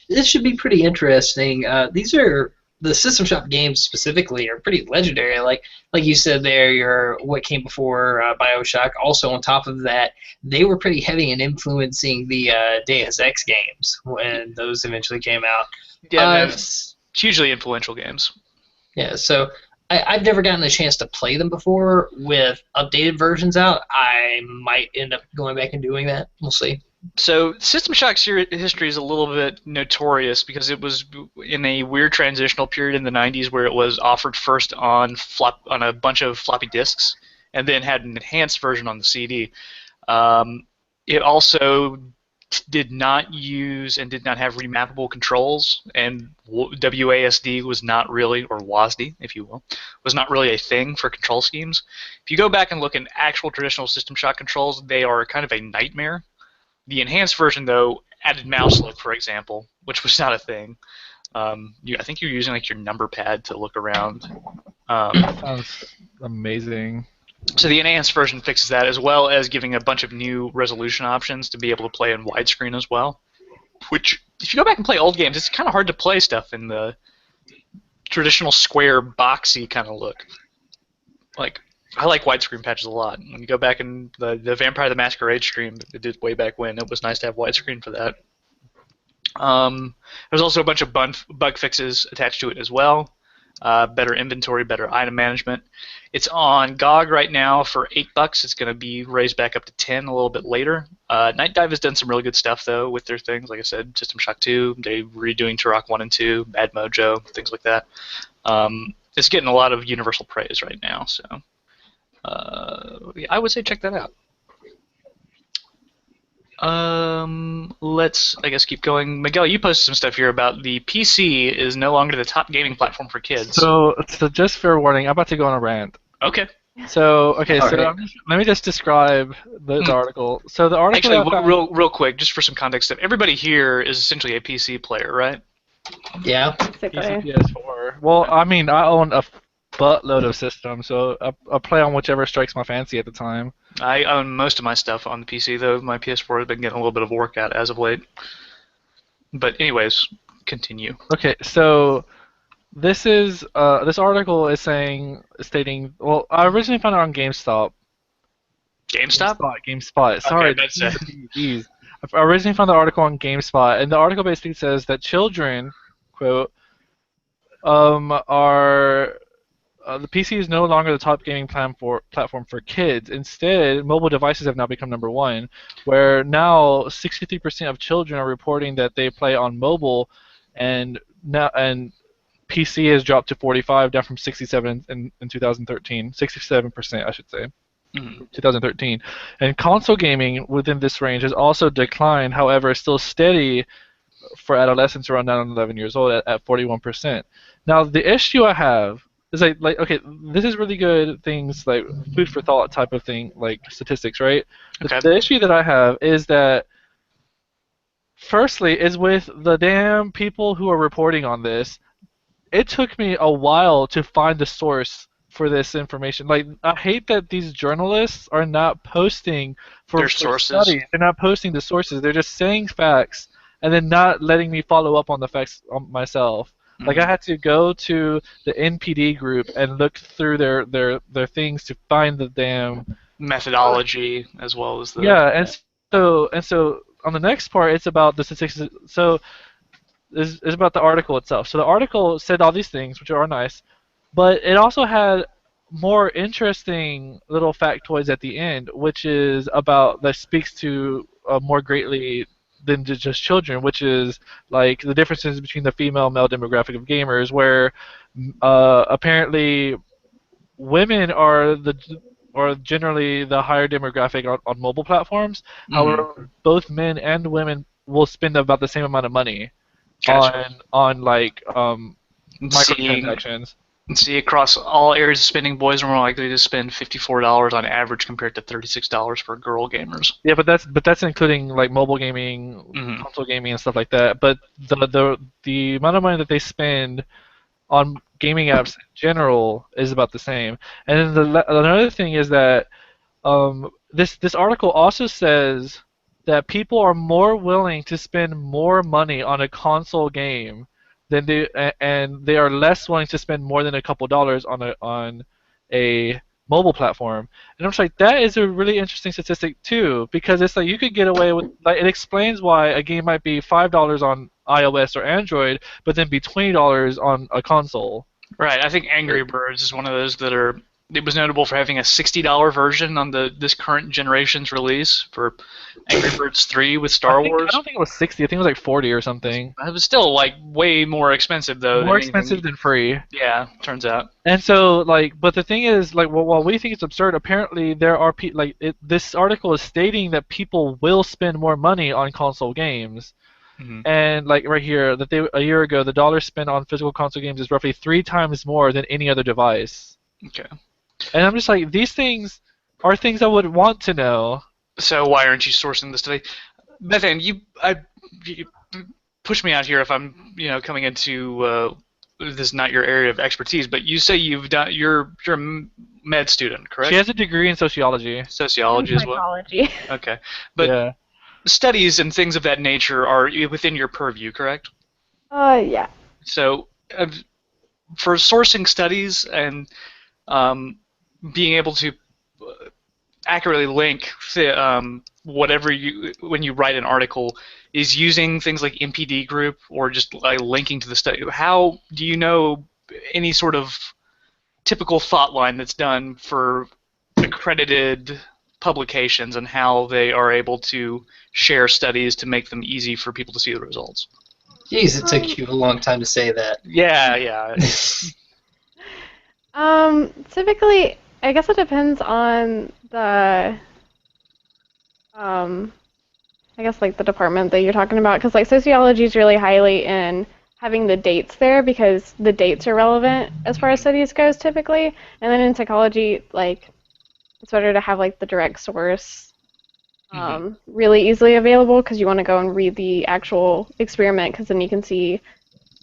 this should be pretty interesting. These are the System Shock games specifically are pretty legendary. Like you said there, what came before BioShock. Also, on top of that, they were pretty heavy in influencing the Deus Ex games when those eventually came out. yeah, hugely influential games. Yeah. So I've never gotten the chance to play them before. With updated versions out, I might end up going back and doing that. We'll see. So System Shock's history is a little bit notorious because it was in a weird transitional period in the 90s where it was offered first on a bunch of floppy disks and then had an enhanced version on the CD. It also did not use and did not have remappable controls, and WASD was not really, or WASD, if you will, was not really a thing for control schemes. If you go back and look at actual traditional System Shock controls, they are kind of a nightmare. The enhanced version, though, added mouse look, for example, which was not a thing. I think you're using like your number pad to look around. Sounds amazing. So the enhanced version fixes that, as well as giving a bunch of new resolution options to be able to play in widescreen as well. Which, if you go back and play old games, it's kind of hard to play stuff in the traditional square, boxy kind of look. Like, I like widescreen patches a lot. When you go back in the Vampire the Masquerade stream that they did way back when, it was nice to have widescreen for that. There's also a bunch of bug fixes attached to it as well. Better inventory, better item management. It's on GOG right now for $8. It's going to be raised back up to 10 a little bit later. Night Dive has done some really good stuff though with their things. Like I said, System Shock 2, they're redoing Turok 1 and 2, Bad Mojo, things like that. It's getting a lot of universal praise right now. So I would say check that out. Let's, I guess, keep going. Miguel, you posted some stuff here about the PC is no longer the top gaming platform for kids. So just fair warning, I'm about to go on a rant. Okay. So All right. let me just describe the article. So the article. Actually, real quick, just for some context, everybody here is essentially a PC player, right? Yeah. Basically. PS4. Well, I mean, I own a buttload of systems, so I play on whichever strikes my fancy at the time. I own most of my stuff on the PC, though. My PS4 has been getting a little bit of work out as of late. But anyways, continue. Okay, so this article is stating. Well, I originally found it on GameStop. GameStop? GameSpot. Sorry, Okay, that's it. Jeez. I originally found the article on GameSpot, and the article basically says that children, quote, are the PC is no longer the top gaming platform for kids. Instead, mobile devices have now become number one, where now 63% of children are reporting that they play on mobile, and PC has dropped to 45, down from 67 in 2013, 67% I should say. 2013. And console gaming within this range has also declined, however, still steady for adolescents around 9 and 11 years old at 41%. Now, the issue I have is like okay, this is really good things, like food for thought type of thing, like statistics, right? Okay. The issue that I have is that, firstly, is with the damn people who are reporting on this, it took me a while to find the source for this information. Like, I hate that these journalists are not posting Their sources. studies. They're not posting the sources. They're just saying facts and then not letting me follow up on the facts myself. Like, I had to go to the NPD group and look through their things to find the damn methodology as well as the and so on the next part, it's about the statistics. So it's about the article itself. So the article said all these things, which are nice, but it also had more interesting little factoids at the end, which is about that speaks to more greatly than just children, which is like the differences between the female-male demographic of gamers, where apparently women are generally the higher demographic on mobile platforms. However, both men and women will spend about the same amount of money on like microtransactions. See, across all areas of spending, boys are more likely to spend $54 on average compared to $36 for girl gamers. Yeah, but that's including like mobile gaming, console gaming, and stuff like that. But the amount of money that they spend on gaming apps in general is about the same. And then another thing is that this article also says that people are more willing to spend more money on a console game than and they are less willing to spend more than a couple dollars on a mobile platform. And I'm just like, that is a really interesting statistic too, because it's like you could get away with, like, it explains why a game might be $5 on iOS or Android, but then be $20 on a console. Right. I think Angry Birds is one of those that are. It was notable for having a $60 version on this current generation's release for Angry Birds 3 with Star I Wars. don't think it was 60. I think it was like 40 or something. It was still like way more expensive though than More expensive anything. than free. Yeah, turns out. And so, like, but the thing is, like, while we think it's absurd, apparently there are this article is stating that people will spend more money on console games. Hmm. And like right here, that a year ago, the dollar spent on physical console games is roughly 3 times more than any other device. Okay. And I'm just like, these things are things I would want to know. So why aren't you sourcing this today, Bethan? You push me out here if I'm coming into this is not your area of expertise, but you say you're a med student, correct? She has a degree in sociology. Sociology as well. Psychology. Okay, but Yeah. studies and things of that nature are within your purview, correct? Yeah. So for sourcing studies and being able to accurately link whatever when you write an article is using things like MPD group or just like linking to the study. How do you know any sort of typical thought line that's done for accredited publications and how they are able to share studies to make them easy for people to see the results? Jeez, it took you a long time to say that. Yeah. Typically, I guess it depends on the, I guess like the department that you're talking about, because like sociology is really highly in having the dates there because the dates are relevant as far as studies goes typically, and then in psychology, like it's better to have like the direct source really easily available because you want to go and read the actual experiment because then you can see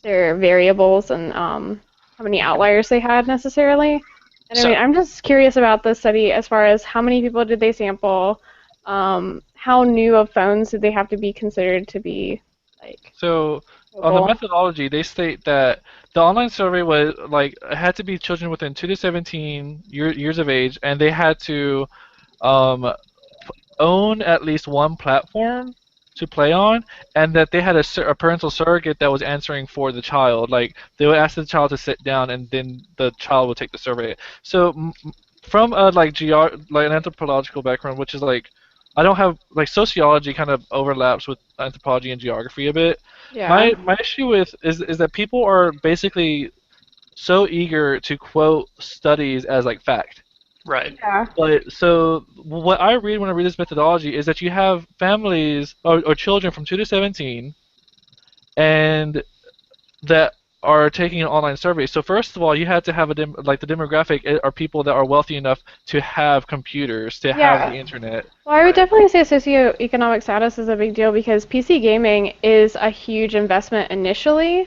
their variables and how many outliers they had necessarily. And I mean, I'm just curious about this study as far as how many people did they sample, how new of phones did they have to be considered to be like. So on the methodology, they state that the online survey was like had to be children within 2 to 17 years of age, and they had to own at least one platform to play on, and that they had a parental surrogate that was answering for the child. Like they would ask the child to sit down, and then the child would take the survey. So from a like an anthropological background, which is like I don't have like sociology kind of overlaps with anthropology and geography a bit. Yeah. My issue with is that people are basically so eager to quote studies as like fact. Right. Yeah. But so what I read when I read this methodology is that you have families or children from 2 to 17 and that are taking an online survey. So first of all, you had to have the demographic are people that are wealthy enough to have computers, to have the internet. Well, I would definitely say socioeconomic status is a big deal because PC gaming is a huge investment initially.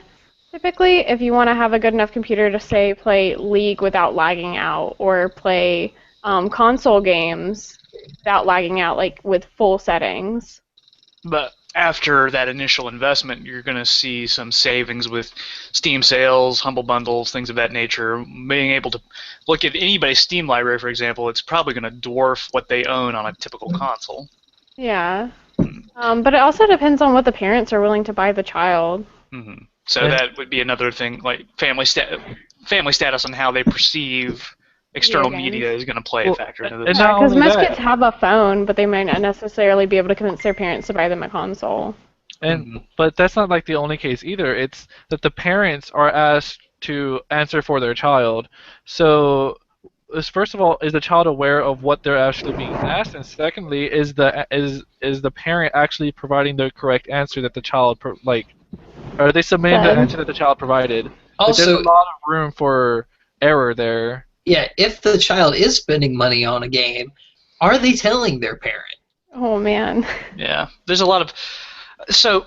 Typically, if you want to have a good enough computer to, say, play League without lagging out or play console games without lagging out, like with full settings. But after that initial investment, you're going to see some savings with Steam sales, Humble Bundles, things of that nature. Being able to look at anybody's Steam library, for example, it's probably going to dwarf what they own on a typical console. Yeah. But it also depends on what the parents are willing to buy the child. Mm-hmm. So that would be another thing, like family status and how they perceive external media is going to play a factor into this. Because most kids have a phone, but they might not necessarily be able to convince their parents to buy them a console. But that's not like the only case either. It's that the parents are asked to answer for their child. So, first of all, is the child aware of what they're actually being asked, and secondly, is the parent actually providing the correct answer that the child are they submitting the answer that the child provided? Also, there's a lot of room for error there. Yeah, if the child is spending money on a game, are they telling their parent? Oh, man. Yeah, there's a lot of... So,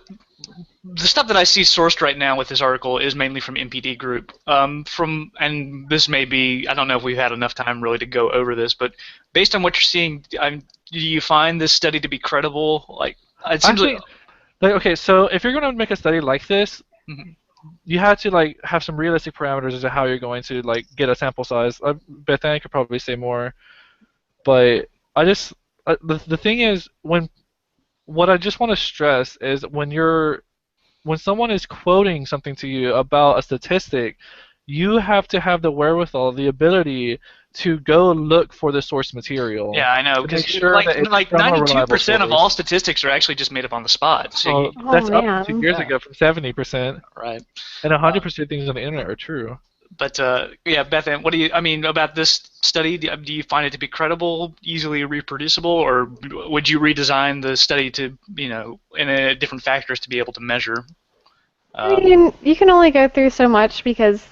the stuff that I see sourced right now with this article is mainly from MPD Group. And this may be... I don't know if we've had enough time really to go over this, but based on what you're seeing, do you find this study to be credible? Like, it seems okay, so if you're going to make a study like this, you have to have some realistic parameters as to how you're going to get a sample size. Bethany could probably say more, but I just the thing is what I just want to stress is when someone is quoting something to you about a statistic, you have to have the wherewithal, the ability to go look for the source material. Yeah, I know, To because make sure that it's like from a reliable 92% of source. all statistics are actually just made up on the spot. So Well, Oh that's up to 2 man. years Yeah. ago from 70%, right. and 100% things on the internet are true. But yeah, Beth Ann, what do you? I mean, about this study, do you find it to be credible, easily reproducible, or would you redesign the study to, in different factors to be able to measure? I mean, you can only go through so much because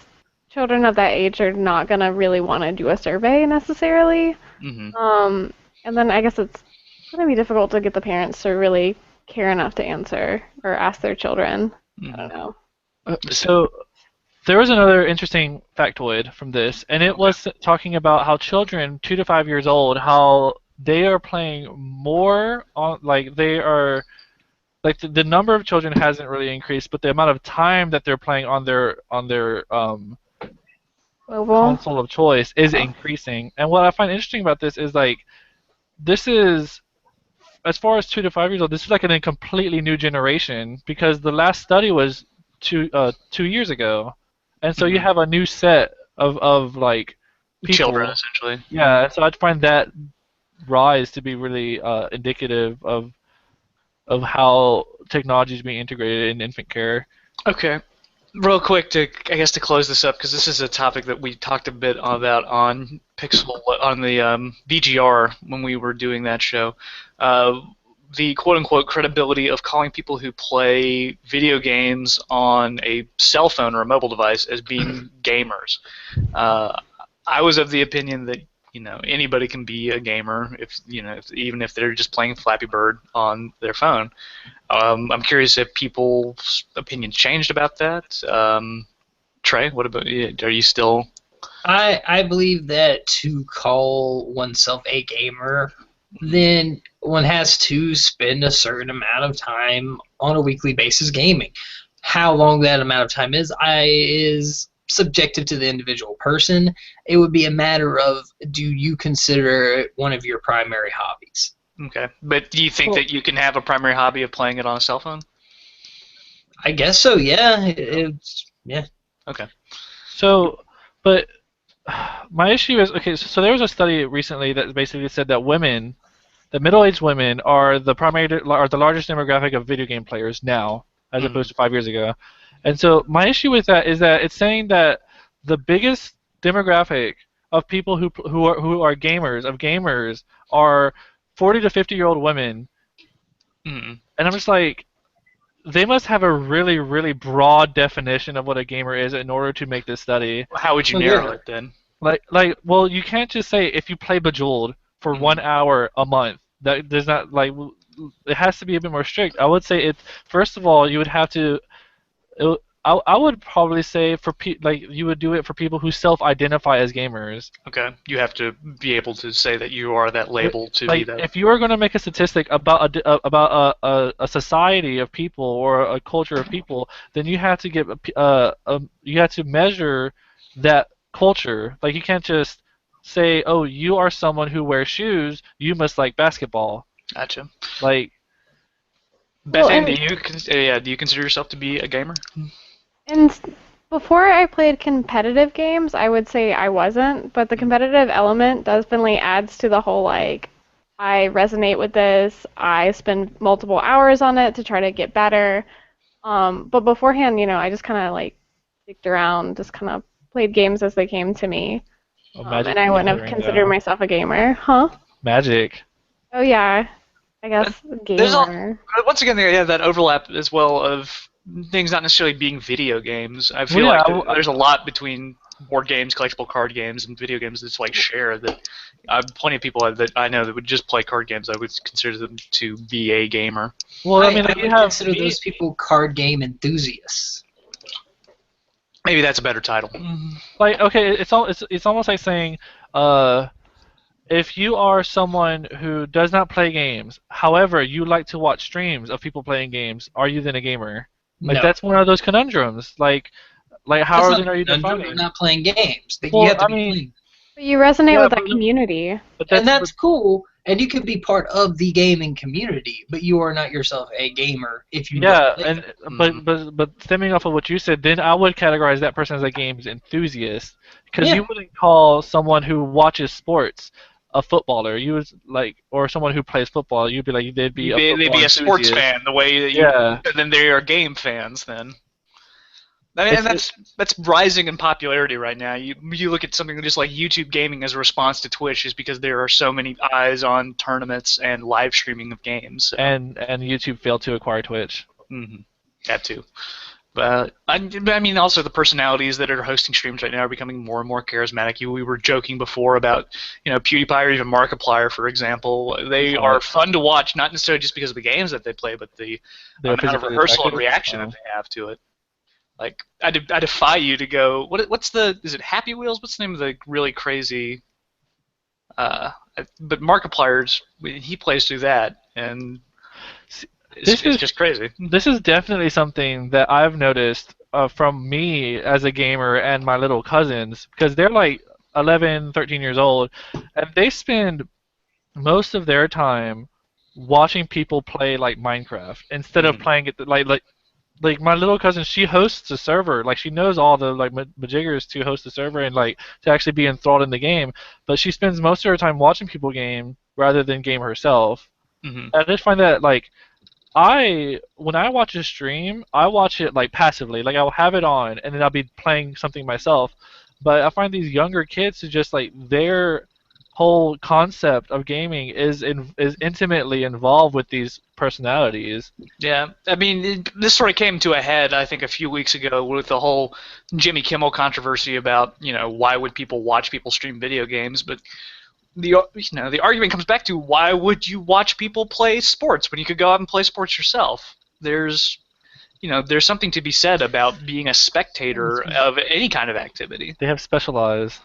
children of that age are not gonna really want to do a survey necessarily. Mhm. And then I guess it's gonna be difficult to get the parents to really care enough to answer or ask their children. I don't know. So there was another interesting factoid from this, and it was talking about how children 2 to 5 years old, how they are playing more on, like they are, like the number of children hasn't really increased, but the amount of time that they're playing on their Mobile. console of choice is increasing. And what I find interesting about this is like this is, as far as 2 to 5 years old, this is like a completely new generation because the last study was 2 years ago, and so you have a new set of like people. Children, essentially. Yeah, and so I find that rise to be really indicative of how technology is being integrated in infant care. Okay. Real quick to close this up, because this is a topic that we talked a bit about on Pixel on the VGR when we were doing that show. The quote-unquote credibility of calling people who play video games on a cell phone or a mobile device as being gamers. I was of the opinion that anybody can be a gamer even if they're just playing Flappy Bird on their phone. I'm curious if people's opinions changed about that. Trey, what about you? Are you still? I believe that to call oneself a gamer, then one has to spend a certain amount of time on a weekly basis gaming. How long that amount of time is subjective to the individual person. It would be a matter of, do you consider it one of your primary hobbies? Okay, but do you think that you can have a primary hobby of playing it on a cell phone? I guess so. Yeah. Yeah. Okay. So, but my issue is, okay, so there was a study recently that basically said that women, that middle-aged women are the largest demographic of video game players now, as opposed to 5 years ago. And so my issue with that is that it's saying that the biggest demographic of people who are gamers are 40 to 50-year-old women. And I'm just like, they must have a really, really broad definition of what a gamer is in order to make this study. How would you narrow it then? Well, you can't just say if you play Bejeweled for 1 hour a month. That does not, like, it has to be a bit more strict. I would say first of all, you would have to. I would probably say you would do it for people who self-identify as gamers. Okay, you have to be able to say that you are that label to be that. If you are going to make a statistic about a society of people or a culture of people, then you have to you have to measure that culture. Like, you can't just say, oh, you are someone who wears shoes, you must like basketball. Gotcha. Like, Beth Ann, do you consider yourself to be a gamer? And before I played competitive games, I would say I wasn't, but the competitive element definitely adds to the whole, like, I resonate with this, I spend multiple hours on it to try to get better. But beforehand, I just kind of, like, dicked around, just kind of played games as they came to me. And I wouldn't have considered myself a gamer. Huh? Magic. Oh, yeah. I guess gamer. Once again, there you have that overlap as well of things not necessarily being video games. I feel like there's a lot between board games, collectible card games, and video games that's like shared. That plenty of people that I know that would just play card games, I would consider them to be a gamer. Well, I mean, I would consider those people card game enthusiasts. Maybe that's a better title. Like, okay, it's almost like saying, if you are someone who does not play games, however, you like to watch streams of people playing games, are you then a gamer? Like, No. that's one of those conundrums. Like how That's are you not defining? not playing games. Well, You have to I be mean, playing. But you resonate Yeah, with that community. but And that's cool, and you can be part of the gaming community, but you are not yourself a gamer if you don't yeah, play and them. but stemming off of what you said, then I would categorize that person as a games enthusiast, because Yeah. you wouldn't call someone who watches sports a footballer. You would like, or someone who plays football. You'd be like, they'd be a They'd football be a sports enthusiast. fan the way that you, Yeah, and then they are game fans then. I mean, it's and that's rising in popularity right now. You look at something just like YouTube gaming as a response to Twitch, is because there are so many eyes on tournaments and live streaming of games. So. and YouTube failed to acquire Twitch. That too. But I mean, also the personalities that are hosting streams right now are becoming more and more charismatic. We were joking before about, PewDiePie or even Markiplier, for example. They are fun to watch, not necessarily just because of the games that they play, but the They're amount of physically rehearsal and effective. reaction that they have to it. Like, I defy you to go. Is it Happy Wheels? What's the name of the really crazy? But Markiplier's, he plays through that, and it's just crazy. This is definitely something that I've noticed from me as a gamer and my little cousins, because they're like 11, 13 years old, and they spend most of their time watching people play like Minecraft instead of playing it like my little cousin. She hosts a server, like she knows all the like majiggers to host the server and like to actually be enthralled in the game, but she spends most of her time watching people game rather than game herself. Mm-hmm. I just find that like when I watch a stream, I watch it like passively. Like I'll have it on and then I'll be playing something myself. But I find these younger kids who just like their whole concept of gaming is intimately involved with these personalities. Yeah, I mean, this sort of came to a head, I think, a few weeks ago with the whole Jimmy Kimmel controversy about, why would people watch people stream video games? But the argument comes back to, why would you watch people play sports when you could go out and play sports yourself? There's something to be said about being a spectator of any kind of activity. They have specialized.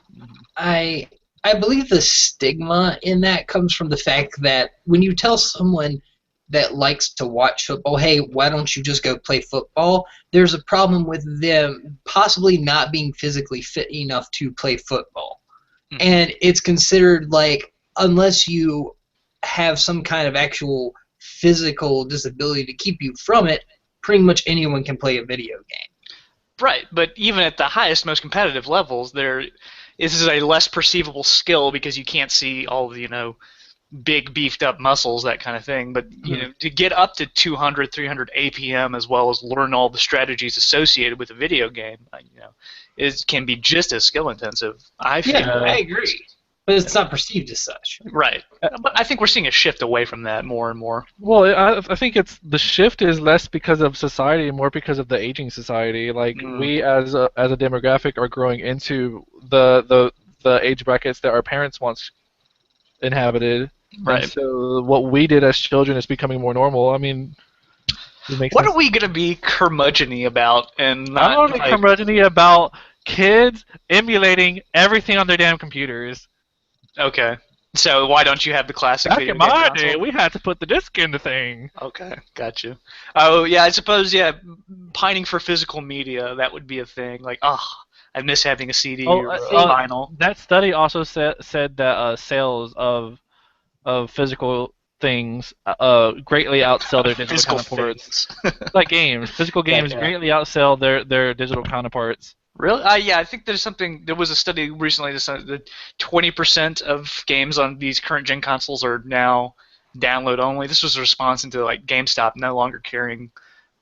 I believe the stigma in that comes from the fact that when you tell someone that likes to watch football, hey, why don't you just go play football? There's a problem with them possibly not being physically fit enough to play football. And it's considered like, unless you have some kind of actual physical disability to keep you from it, pretty much anyone can play a video game. Right, but even at the highest, most competitive levels, this is a less perceivable skill because you can't see all the, big beefed up muscles, that kind of thing. But to get up to 200, 300 APM, as well as learn all the strategies associated with a video game, can be just as skill intensive. I feel. Yeah, I agree. But it's not perceived as such. Right. But I think we're seeing a shift away from that more and more. Well, I think the shift is less because of society, more because of the aging society. Like we as a demographic are growing into the age brackets that our parents once inhabited. Right. And so what we did as children is becoming more normal. I mean, what are we gonna be curmudgeon-y about and not? I'm only curmudgeon-y about kids emulating everything on their damn computers. Okay. So why don't you have the classic Back video in game my console? day, we had to put the disc in the thing. Okay, got you. Oh, yeah, I suppose, pining for physical media, that would be a thing. Like, I miss having a CD or a vinyl. That study also said that sales of physical things greatly outsell their digital counterparts. Like games. Physical games greatly outsell their digital counterparts. Really? Yeah, I think there was a study recently that said that 20% of games on these current gen consoles are now download only. This was a response into like GameStop no longer carrying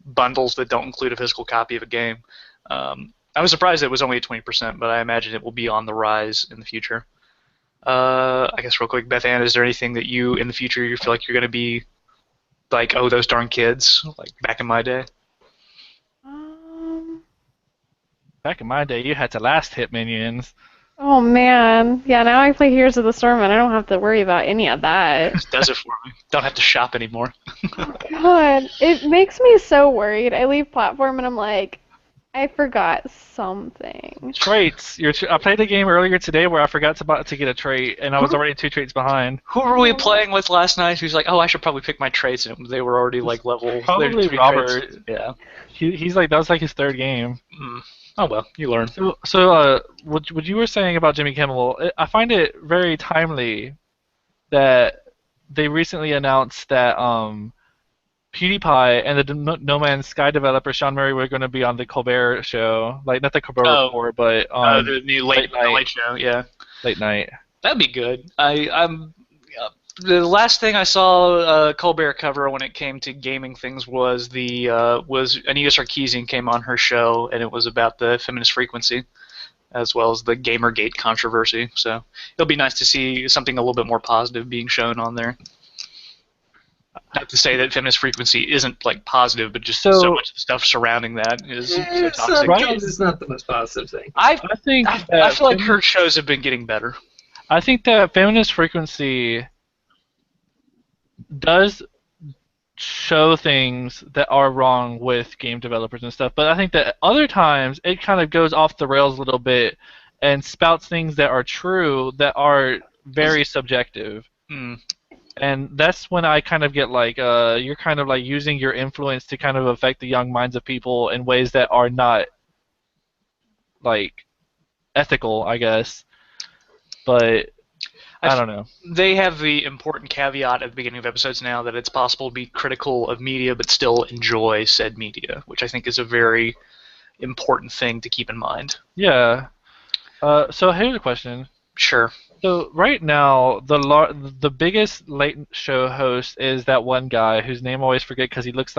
bundles that don't include a physical copy of a game. I was surprised it was only at 20%, but I imagine it will be on the rise in the future. I guess real quick, Beth Ann, is there anything that you in the future you feel like you're going to be like, oh, those darn kids, like back in my day? Back in my day, you had to last hit minions. Oh man, yeah. Now I play Heroes of the Storm, and I don't have to worry about any of that. It does it for me. Don't have to shop anymore. Oh God, it makes me so worried. I leave platform, and I'm like, I forgot something. Traits. I played a game earlier today where I forgot to get a trait, and I was already 2 traits behind. Who were we playing with last night? Who's like, oh, I should probably pick my traits, and they were already like level. Probably 3 Robert. Traits. Yeah. He's like, that was like his 3rd game. Oh well, you learn. So what you were saying about Jimmy Kimmel, I find it very timely that they recently announced that PewDiePie and the No Man's Sky developer Sean Murray were going to be on the Colbert show, like not the Colbert Report, but on the new late show. Yeah. Late night. That'd be good. I'm the last thing I saw Colbert cover when it came to gaming things was Anita Sarkeesian came on her show, and it was about the feminist frequency, as well as the Gamergate controversy. So it'll be nice to see something a little bit more positive being shown on there. Not to say that feminist frequency isn't like positive, but just so much of the stuff surrounding that is so toxic. Sometimes it's not the most positive thing. I feel like her shows have been getting better. I think that feminist frequency does show things that are wrong with game developers and stuff, but I think that other times it kind of goes off the rails a little bit and spouts things that are true that are very subjective. And that's when I kind of get like, you're kind of like using your influence to kind of affect the young minds of people in ways that are not like ethical, I guess. But I don't know. They have the important caveat at the beginning of episodes now that it's possible to be critical of media but still enjoy said media, which I think is a very important thing to keep in mind. Yeah. So here's a question. Sure. So right now, the biggest late show host is that one guy whose name I always forget because he looks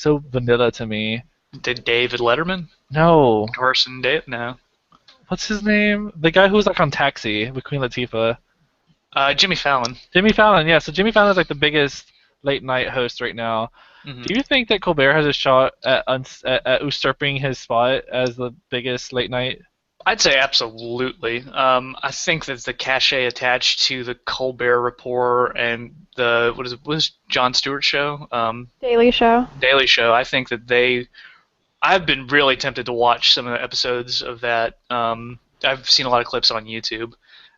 so vanilla to me. Did David Letterman? No. Carson Dave? No. What's his name? The guy who was like on Taxi with Queen Latifah. Jimmy Fallon. Jimmy Fallon, yeah. So Jimmy Fallon is like the biggest late night host right now. Mm-hmm. Do you think that Colbert has a shot at usurping his spot as the biggest late night? I'd say absolutely. I think that the cachet attached to the Colbert Report and the what is Jon Stewart's show? Daily Show. Daily Show. I think that I've been really tempted to watch some of the episodes of that. I've seen a lot of clips on YouTube.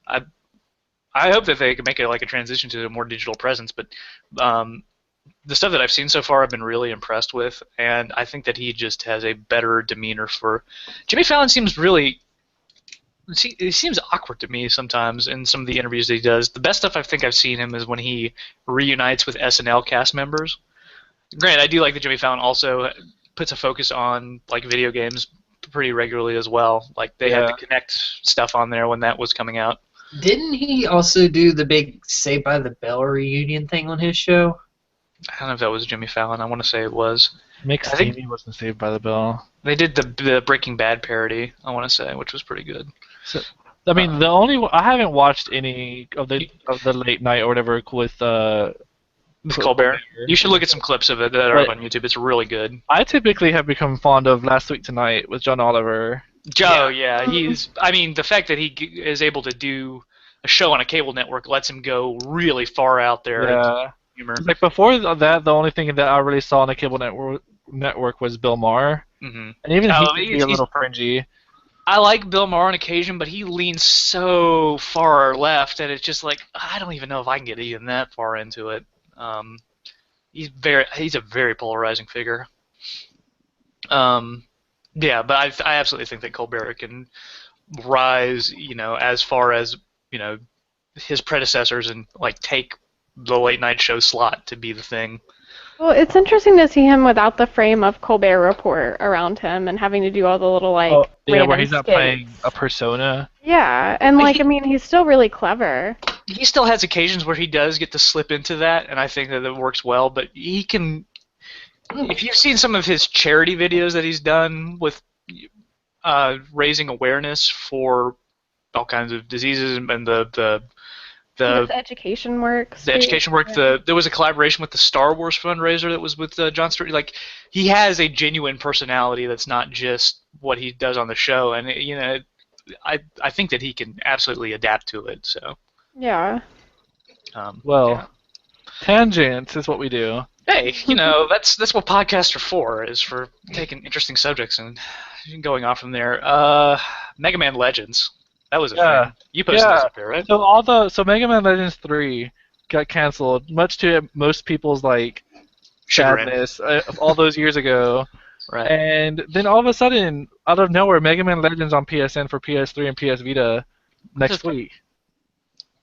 I hope that they can make it like a transition to a more digital presence, but the stuff that I've seen so far I've been really impressed with, and I think that he just has a better demeanor for... Jimmy Fallon seems really... He seems awkward to me sometimes in some of the interviews that he does. The best stuff I think I've seen him is when he reunites with SNL cast members. Granted, I do like that Jimmy Fallon also puts a focus on like video games pretty regularly as well. Like they had the Connect stuff on there when that was coming out. Didn't he also do the big Saved by the Bell reunion thing on his show? I don't know if that was Jimmy Fallon. I want to say it was. Mixed TV wasn't Saved by the Bell. They did the Breaking Bad parody, I want to say, which was pretty good. So, I mean, I haven't watched any of the late night or whatever with Colbert. You should look at some clips of it that are up on YouTube. It's really good. I typically have become fond of Last Week Tonight with John Oliver. Joe, yeah, he's. I mean, the fact that he is able to do a show on a cable network lets him go really far out there. Yeah. Humor. Like before that, the only thing that I really saw on a cable network was Bill Maher, and even he can be a little fringy. I like Bill Maher on occasion, but he leans so far left that it's just like I don't even know if I can get even that far into it. He's a very polarizing figure. Yeah, but I absolutely think that Colbert can rise, as far as his predecessors and like take the late night show slot to be the thing. Well, it's interesting to see him without the frame of Colbert Report around him and having to do all the little where he's not playing a persona. Yeah, and he's still really clever. He still has occasions where he does get to slip into that, and I think that it works well. But he can. If you've seen some of his charity videos that he's done with raising awareness for all kinds of diseases and the education work. The education work. Yeah. There was a collaboration with the Star Wars fundraiser that was with Jon Stewart. Like he has a genuine personality that's not just what he does on the show, and I think that he can absolutely adapt to it. So yeah. Tangents is what we do. Hey, that's what podcasts are for, is for taking interesting subjects and going off from there. Mega Man Legends. That was a Yeah, thing. You posted this yeah. up there, right? So Mega Man Legends 3 got canceled, much to most people's like Chagrin. sadness all those years ago. Right. And then all of a sudden, out of nowhere, Mega Man Legends on PSN for PS3 and PS Vita next week.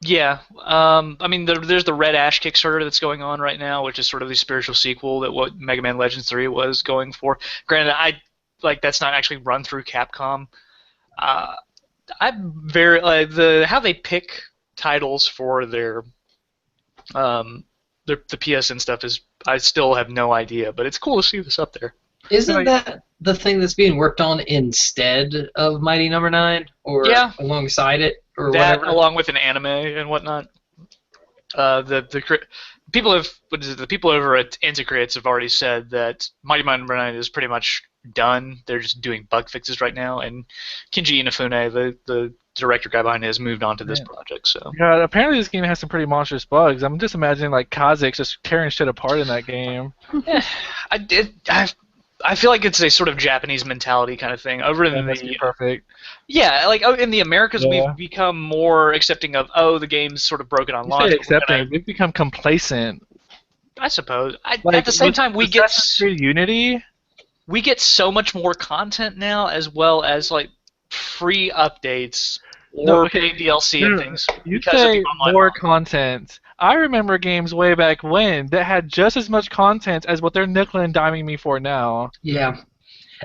Yeah. I mean, there's the Red Ash Kickstarter that's going on right now, which is sort of the spiritual sequel that what Mega Man Legends 3 was going for. Granted, that's not actually run through Capcom. Uh, I'm very the how they pick titles for the PSN stuff is I still have no idea, but it's cool to see this up there. Isn't that the thing that's being worked on instead of Mighty Number 9, or Yeah. alongside it, or That whatever? along with an anime and whatnot. The people have the people over at Anticreates have already said that Mighty Number 9 is pretty much done. They're just doing bug fixes right now, and Kinji Inafune, the director guy behind it, has moved on to this project. So Yeah, apparently this game has some pretty monstrous bugs. I'm just imagining like Kha'Zix just tearing shit apart in that game. I feel like it's a sort of Japanese mentality kind of thing. Over in That must be the perfect. yeah, like in the Americas, we've become more accepting of the game's sort of broken on You launch. say accepting. We've become complacent. I suppose. Like, At the same time, we get Assassin's Creed Unity. we get so much more content now, as well as like free updates or paid DLC and things. You because of say the online more model. content. I remember games way back when that had just as much content as what they're nickel and diming me for now. Yeah.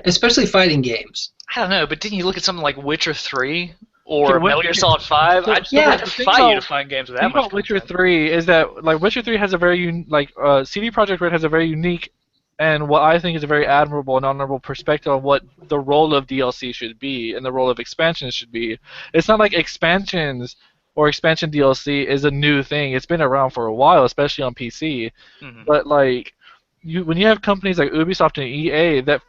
Especially fighting games. I don't know, but didn't you look at something like Witcher 3 or Okay, Metal Gear Solid 5? I'd yeah, defy you to find games with that The thing much about Witcher content. 3 is that like Witcher 3 has a very CD Projekt Red has a very unique and what I think is a very admirable and honorable perspective on what the role of DLC should be and the role of expansions should be. It's not like expansions or expansion DLC is a new thing. It's been around for a while, especially on PC. Mhm. But like when you have companies like Ubisoft and EA that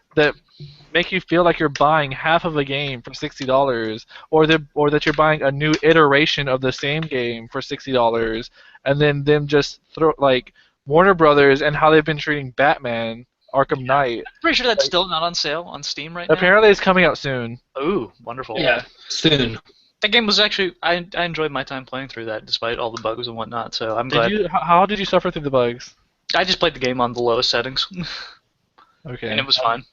make you feel like you're buying half of a game for $60, or that you're buying a new iteration of the same game for $60, and then them just throw like Warner Brothers and how they've been treating Batman Arkham Knight. Pretty sure that's still not on sale on Steam right now. Apparently, it's coming out soon. Ooh, wonderful. Yeah, soon. That game was actually I enjoyed my time playing through that despite all the bugs and whatnot. So I'm glad. How did you suffer through the bugs? I just played the game on the lowest settings, Okay. and it was fine.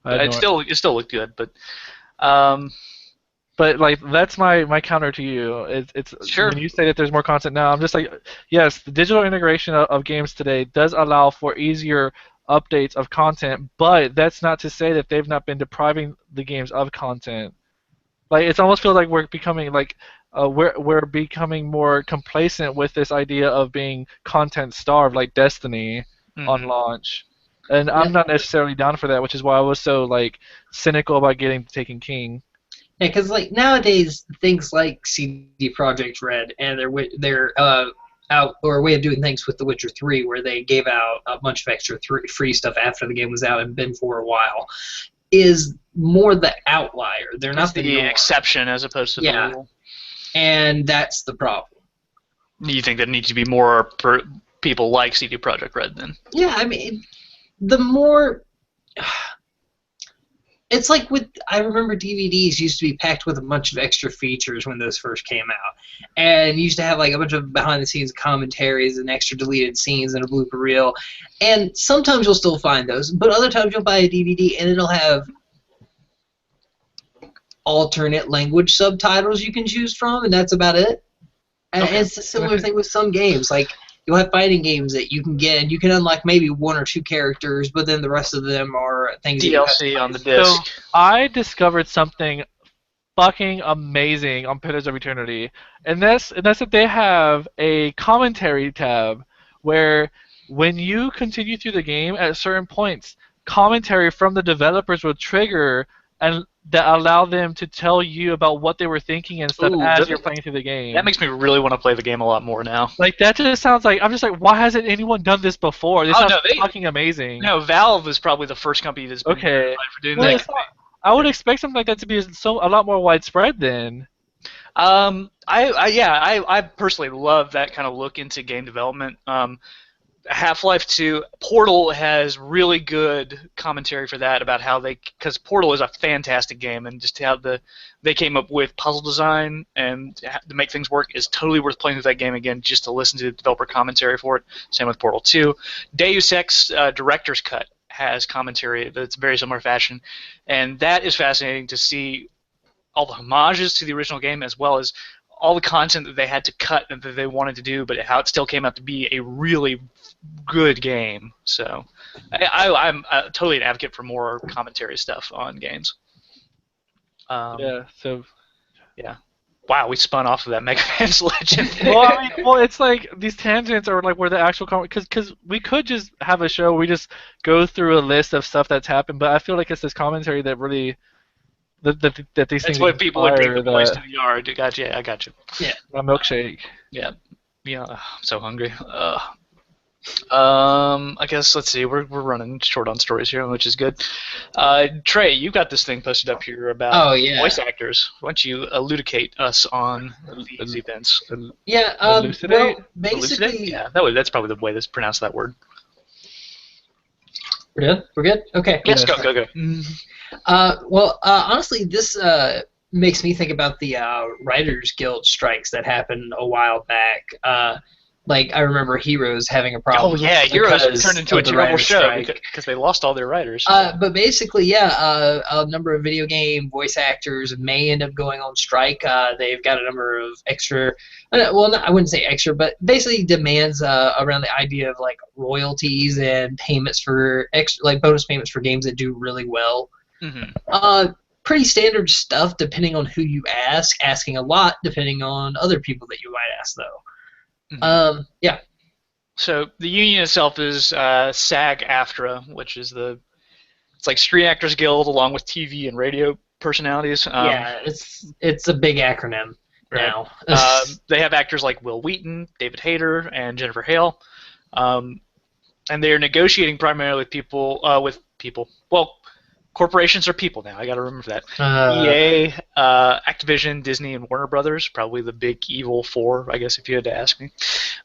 I had no It still looked good, but But like that's my counter to you. It's Sure. when you say that there's more content now. I'm just like, yes, the digital integration of games today does allow for easier updates of content, but that's not to say that they've not been depriving the games of content. Like it almost feels like we're becoming we're becoming more complacent with this idea of being content starved, like Destiny on launch. And I'm not necessarily down for that, which is why I was so like cynical about getting Taken King. Yeah, because like nowadays things like CD Projekt Red and their out or way of doing things with The Witcher 3, where they gave out a bunch of extra free stuff after the game was out and been for a while, is more the outlier. They're not the norm. exception as opposed to the rule. And that's the problem. You think there needs to be more people like CD Projekt Red then? Yeah, I mean, the more. It's like I remember DVDs used to be packed with a bunch of extra features when those first came out. And used to have like a bunch of behind the scenes commentaries and extra deleted scenes and a blooper reel. And sometimes you'll still find those, but other times you'll buy a DVD and it'll have alternate language subtitles you can choose from, and that's about it. And it's a similar thing with some games. Like, you'll have fighting games that you can get, and you can unlock maybe one or two characters, but then the rest of them are things DLC on the disc. So I discovered something fucking amazing on Pillars of Eternity, and that's that they have a commentary tab where when you continue through the game at certain points, commentary from the developers will trigger and that allow them to tell you about what they were thinking and stuff as you're playing through the game. That makes me really want to play the game a lot more now. Like that just sounds like I'm just like, why hasn't anyone done this before? This sounds fucking amazing. No, Valve is probably the first company that's been for doing that. I would expect something like that to be a lot more widespread then. I personally love that kind of look into game development. Half-Life 2, Portal has really good commentary for that about how because Portal is a fantastic game, and just how they came up with puzzle design and to make things work is totally worth playing through that game again just to listen to the developer commentary for it. Same with Portal 2. Deus Ex Director's Cut has commentary that's very similar fashion, and that is fascinating to see all the homages to the original game as well as all the content that they had to cut and that they wanted to do, but how it still came out to be a really good game. So I'm totally an advocate for more commentary stuff on games. Yeah. So. Yeah. Wow, we spun off of that Mega Man's Legend. Well, it's like these tangents are like where the actual because we could just have a show where we just go through a list of stuff that's happened, but I feel like it's this commentary that really. That these That's things what people would bring the inspire boys to the yard. I got you. Yeah. a milkshake. Yeah. I'm so hungry. I guess let's see. We're running short on stories here, which is good. Trey, you got this thing posted up here about voice actors. Why don't you elucidate us on these events? Yeah. Elucidate? Well, basically. Elucidate? Yeah, that's probably the way to pronounce that word. We're good. We're good. Okay. Yes, go. Well, honestly, this makes me think about the Writers Guild strikes that happened a while back. Like, I remember Heroes having a problem. Oh, yeah, Heroes because turned into a of the terrible writers' show strike. because they lost all their writers. But basically, yeah, a number of video game voice actors may end up going on strike. They've got a number of extra, well, I wouldn't say extra, but basically demands around the idea of like royalties and payments for extra, like bonus payments for games that do really well. Mm-hmm. Pretty standard stuff depending on who you ask. Asking a lot depending on other people that you might ask, though. Mm-hmm. Yeah. So the union itself is SAG-AFTRA, which is it's like Screen Actors Guild along with TV and radio personalities. Yeah, it's a big acronym now. They have actors like Will Wheaton, David Hayter, and Jennifer Hale, and they are negotiating primarily with people. Well, corporations are people now. I got to remember that. EA, Activision, Disney, and Warner Brothers, probably the big evil four, I guess, if you had to ask me.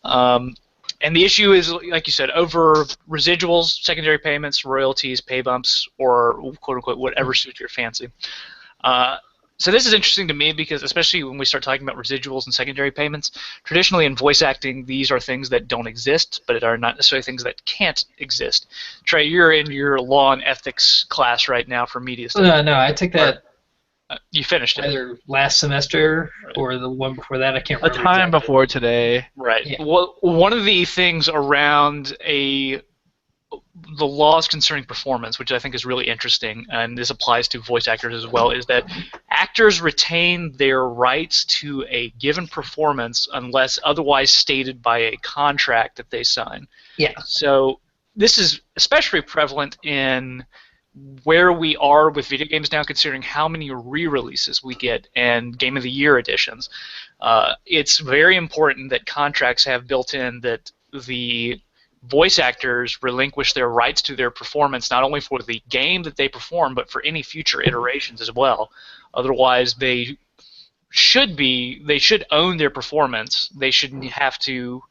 And the issue is, like you said, over residuals, secondary payments, royalties, pay bumps, or quote-unquote whatever suits your fancy. So this is interesting to me because, especially when we start talking about residuals and secondary payments, traditionally in voice acting, these are things that don't exist, but are not necessarily things that can't exist. Trey, you're in your law and ethics class right now for media studies. No, I took that. You finished it. Either last semester or the one before that. I can't remember. A time exactly. before today. Right. Yeah. Well, one of the things around the laws concerning performance, which I think is really interesting, and this applies to voice actors as well, is that actors retain their rights to a given performance unless otherwise stated by a contract that they sign. Yeah. So this is especially prevalent in where we are with video games now, considering how many re-releases we get and Game of the Year editions. It's very important that contracts have built in that the voice actors relinquish their rights to their performance not only for the game that they perform, but for any future iterations as well. Otherwise, they should own their performance. They shouldn't have to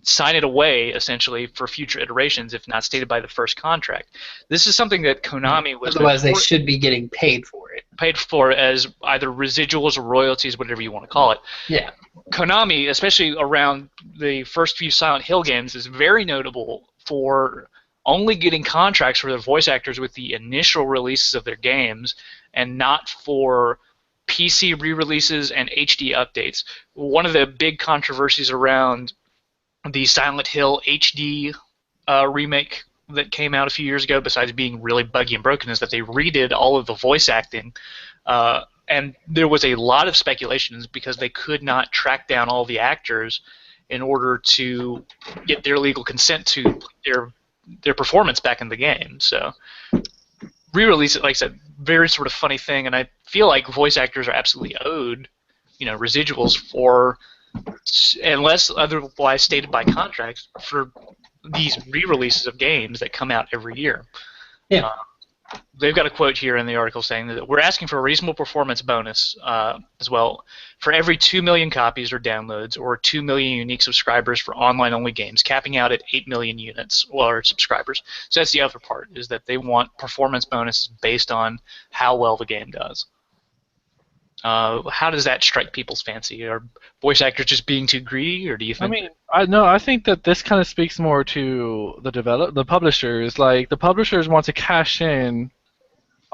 sign it away, essentially, for future iterations if not stated by the first contract. This is something that Konami was... Otherwise, they should be getting paid for it. Paid for as either residuals or royalties, whatever you want to call it. Yeah. Konami, especially around the first few Silent Hill games, is very notable for only getting contracts for their voice actors with the initial releases of their games and not for PC re-releases and HD updates. One of the big controversies around the Silent Hill HD remake that came out a few years ago, besides being really buggy and broken, is that they redid all of the voice acting, and there was a lot of speculations because they could not track down all the actors in order to get their legal consent to their performance back in the game. So re-release it, like I said, very sort of funny thing, and I feel like voice actors are absolutely owed, residuals for, unless otherwise stated by contracts, for these re-releases of games that come out every year. Yeah. they've got a quote here in the article saying that we're asking for a reasonable performance bonus as well for every 2 million copies or downloads or 2 million unique subscribers for online-only games, capping out at 8 million units or subscribers. So that's the other part, is that they want performance bonuses based on how well the game does. How does that strike people's fancy? Are voice actors just being too greedy, or do you think? I think that this kind of speaks more to the publishers. Like the publishers want to cash in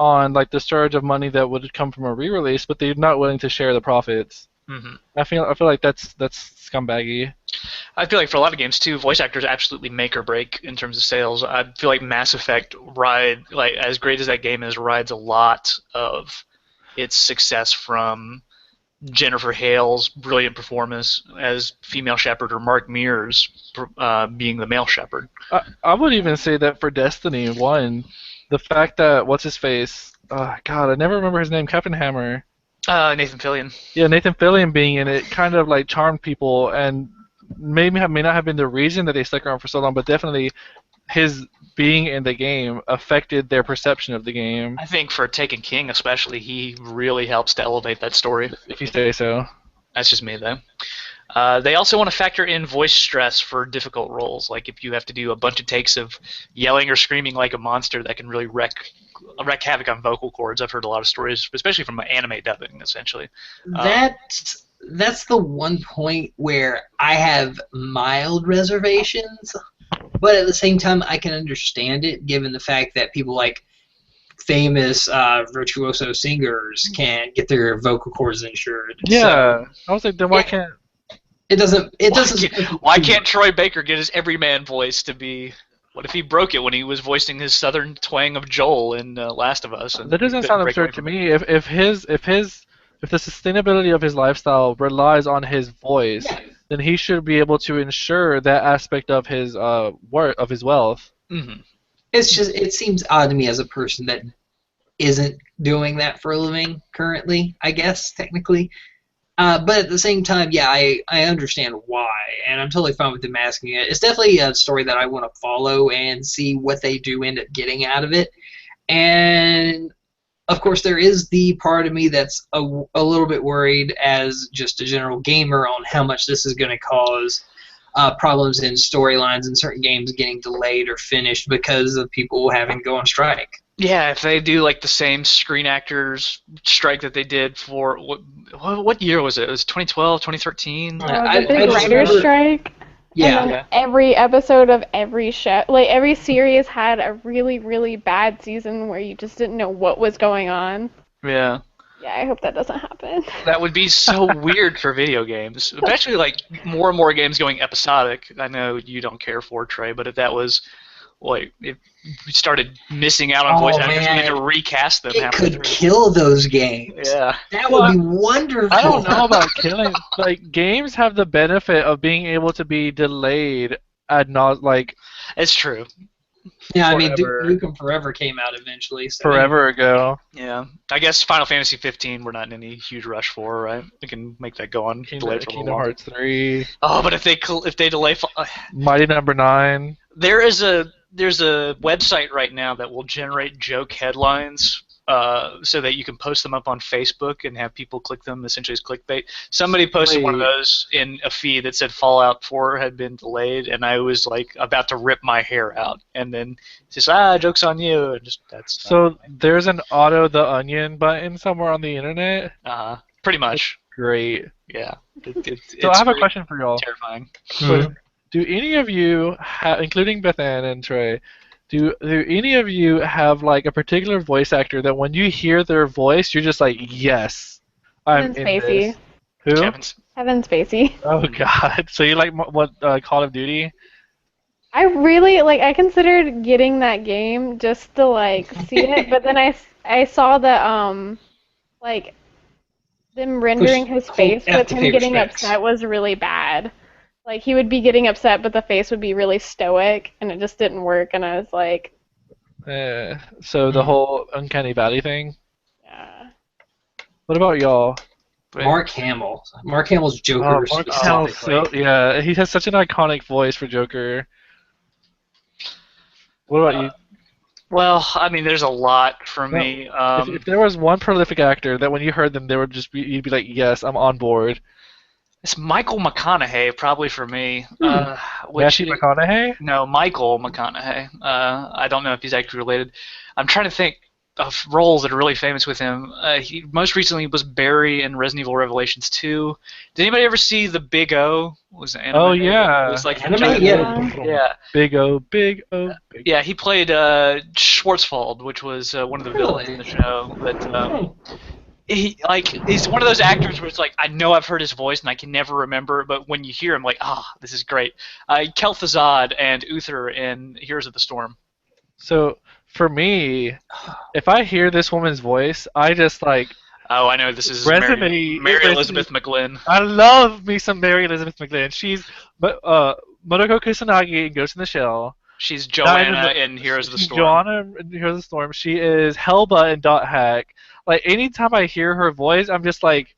on like the surge of money that would come from a re-release, but they're not willing to share the profits. Mm-hmm. I feel like that's scumbaggy. I feel like for a lot of games too, voice actors absolutely make or break in terms of sales. I feel like Mass Effect as great as that game is, rides a lot of its success from Jennifer Hale's brilliant performance as female Shepard or Mark Mears being the male Shepard. I would even say that for Destiny 1, the fact that what's his face? God, I never remember his name. Captain Hammer. Nathan Fillion. Yeah, Nathan Fillion being in it kind of like charmed people, and may not have been the reason that they stuck around for so long, but definitely his being in the game affected their perception of the game. I think for Taken King especially, he really helps to elevate that story. If you say so. That's just me, though. They also want to factor in voice stress for difficult roles. Like if you have to do a bunch of takes of yelling or screaming like a monster, that can really wreak havoc on vocal cords. I've heard a lot of stories, especially from anime dubbing, essentially. That's the one point where I have mild reservations, but at the same time I can understand it, given the fact that people like famous virtuoso singers can get their vocal cords insured. Yeah, So I was like, then why can't? it doesn't. Why can't Troy Baker get his everyman voice to be? What if he broke it when he was voicing his southern twang of Joel in Last of Us? That doesn't sound absurd to me. If the sustainability of his lifestyle relies on his voice, then he should be able to ensure that aspect of his of his wealth. Mm-hmm. It's just, it seems odd to me as a person that isn't doing that for a living currently, I guess, technically. But at the same time, yeah, I understand why, and I'm totally fine with them asking it. It's definitely a story that I want to follow and see what they do end up getting out of it. And, of course, there is the part of me that's a little bit worried as just a general gamer on how much this is going to cause problems in storylines in certain games getting delayed or finished because of people having to go on strike. Yeah, if they do like the same Screen Actors strike that they did for what year was it? It was 2012, 2013. The big writer's strike. Yeah. And then every episode of every show, like every series, had a really, really bad season where you just didn't know what was going on. Yeah. Yeah, I hope that doesn't happen. That would be so weird for video games, especially like more and more games going episodic. I know you don't care for Trey, but if that was like if we started missing out on voice actors, we had to recast them. It could kill those games. Yeah, that would be wonderful. I don't know about killing. Like games have the benefit of being able to be delayed ad nauseam. Like it's true. Yeah, I mean, Duke Nukem Forever came out eventually. So forever ago. Yeah, I guess Final Fantasy 15 we're not in any huge rush for, right? We can make that go on. Kingdom Hearts 3. Oh, but if they delay, Mighty Number 9. There's a website right now that will generate joke headlines so that you can post them up on Facebook and have people click them, essentially as clickbait. Somebody posted one of those in a feed that said Fallout 4 had been delayed, and I was like about to rip my hair out. And then it's just, joke's on you. And just that's so there's an auto the onion button somewhere on the internet? Pretty much. Great. Yeah. So I have a question for y'all. Terrifying. Mm-hmm. Do any of you, including Beth Ann and Trey, do any of you have like a particular voice actor that when you hear their voice, you're just like, yes, I'm Kevin in Spacey. this? Who? Kevin Spacey. Oh God! So you like what Call of Duty? I really I considered getting that game just to see it, but then I saw that them rendering his face with him getting upset was really bad. Like, he would be getting upset, but the face would be really stoic, and it just didn't work, and I was like... So the whole Uncanny Valley thing? Yeah. What about y'all? Mark Hamill. Mark Hamill's Joker. Mark Hamill, yeah, he has such an iconic voice for Joker. What about you? Well, I mean, there's a lot for No. me. If there was one prolific actor that when you heard them, they would just be, you'd be like, yes, I'm on board. It's Michael McConaughey, probably for me. Matthew McConaughey? No, Michael McConaughey. I don't know if he's actually related. I'm trying to think of roles that are really famous with him. He most recently was Barry in Resident Evil Revelations 2. Did anybody ever see The Big O? Was it anime? Oh, yeah. It was like Anime, giant- yeah. Yeah. Big O, big O, big Yeah, he played Schwarzwald, which was one of the villains in the show. But he's one of those actors where it's like I know I've heard his voice and I can never remember, but when you hear him, like, this is great. Kel'Thuzad and Uther in Heroes of the Storm. So, for me, if I hear this woman's voice, I just like, Oh, I know this is Resonate- Mary resonate- Elizabeth McGlynn. I love me some Mary Elizabeth McGlynn. She's Monoko Kusanagi in Ghost in the Shell. She's Joanna in Heroes of the She's Storm. Joanna in Heroes of the Storm. She is Helba in Dot Hack. Like anytime I hear her voice, I'm just like,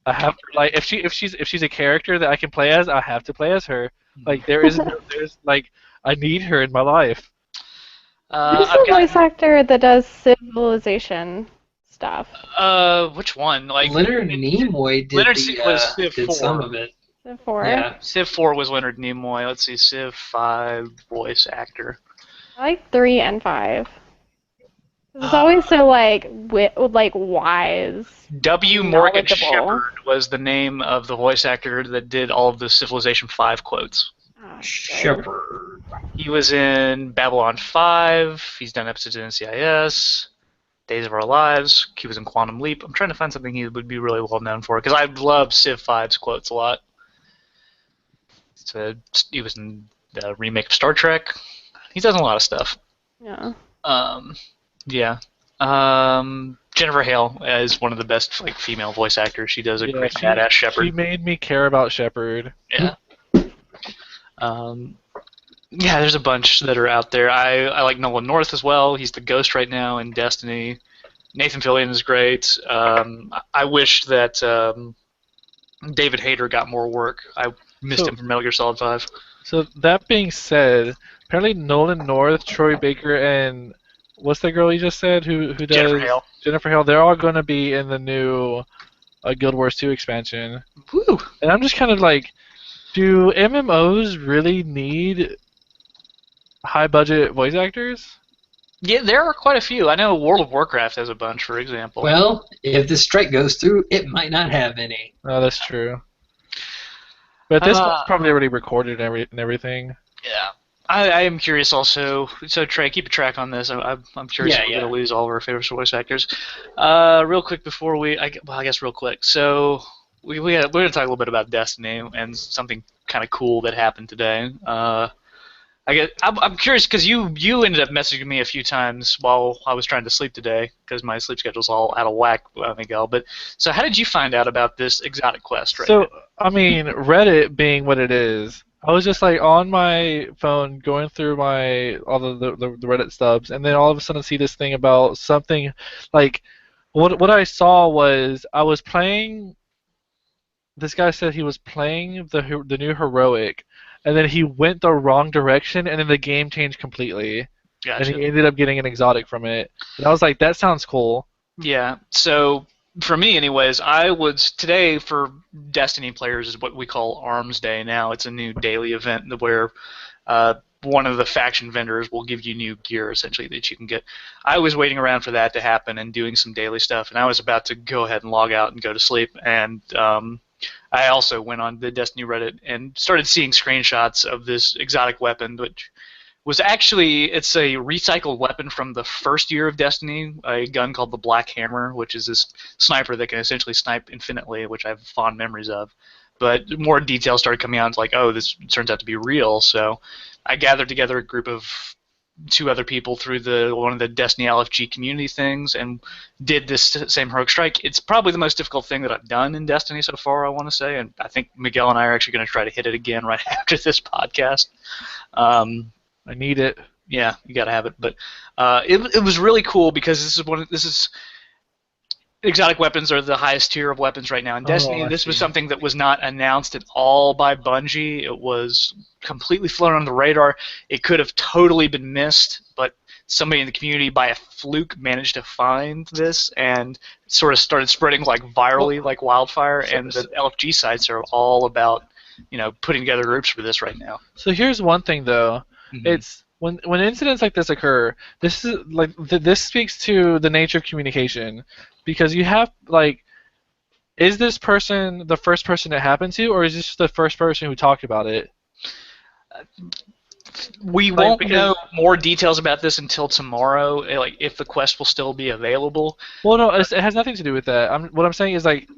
I have like if she's a character that I can play as, I have to play as her. Like there's like I need her in my life. Who's the voice actor that does Civilization stuff? Which one? Like Leonard Nimoy did, Leonard was Civ did 4. some of it. Civ 4? Yeah. Civ 4 was Leonard Nimoy. Let's see, Civ 5 voice actor. I like 3 and 5. It's always so like wise. W. Morgan Knowledgeable. Shepard was the name of the voice actor that did all of the Civilization 5 quotes. Oh, Shepard. He was in Babylon 5. He's done episodes in NCIS, Days of Our Lives. He was in Quantum Leap. I'm trying to find something he would be really well known for because I love Civ 5's quotes a lot. So he was in the remake of Star Trek. He does a lot of stuff. Yeah. Yeah. Jennifer Hale is one of the best like female voice actors. She does a great badass Shepard. She made me care about Shepard. Yeah. Yeah, there's a bunch that are out there. I like Nolan North as well. He's the Ghost right now in Destiny. Nathan Fillion is great. I wish that David Hayter got more work. I missed him from Metal Gear Solid 5. So that being said, apparently Nolan North, Troy Baker, and what's the girl you just said who does Jennifer Hale. Jennifer Hale? They're all going to be in the new Guild Wars 2 expansion. Woo! And I'm just kind of like, do MMOs really need high-budget voice actors? Yeah, there are quite a few. I know World of Warcraft has a bunch, for example. Well, if this strike goes through, it might not have any. Oh, that's true. But this one's probably already recorded and everything. Yeah. I am curious also. So Trey, keep a track on this. I'm curious if we're going to lose all of our favorite voice actors. Real quick before I guess real quick. So we're going to talk a little bit about Destiny and something kind of cool that happened today. I'm curious because you ended up messaging me a few times while I was trying to sleep today because my sleep schedule's all out of whack, Miguel. But so how did you find out about this exotic quest right now? I mean, Reddit being what it is, I was just like on my phone going through all the Reddit stubs, and then all of a sudden see this thing about something like what I saw was I was playing. This guy said he was playing the new heroic, and then he went the wrong direction, and then the game changed completely. Gotcha. And he ended up getting an exotic from it. And I was like, that sounds cool. Yeah. So for me, anyways, I was today for Destiny players is what we call Arms Day now. It's a new daily event where one of the faction vendors will give you new gear essentially that you can get. I was waiting around for that to happen and doing some daily stuff, and I was about to go ahead and log out and go to sleep. And I also went on the Destiny Reddit and started seeing screenshots of this exotic weapon, which was actually, it's a recycled weapon from the first year of Destiny, a gun called the Black Hammer, which is this sniper that can essentially snipe infinitely, which I have fond memories of. But more details started coming out. It's like, oh, this turns out to be real. So I gathered together a group of 2 other people through one of the Destiny LFG community things and did this same heroic strike. It's probably the most difficult thing that I've done in Destiny so far, I want to say, and I think Miguel and I are actually going to try to hit it again right after this podcast. I need it. Yeah, you gotta have it. But it was really cool because this is exotic weapons are the highest tier of weapons right now in Destiny. This was something that was not announced at all by Bungie. It was completely flown on the radar. It could have totally been missed, but somebody in the community by a fluke managed to find this and sort of started spreading like virally, like wildfire. And the LFG sites are all about, putting together groups for this right now. So here's one thing though. Mhm. It's when incidents like this occur, this is like this speaks to the nature of communication, because you have like, is this person the first person it happened to, or is this just the first person who talked about it? We won't know more details about this until tomorrow, like if the quest will still be available. Well, no, it has nothing to do with that. What I'm saying is like,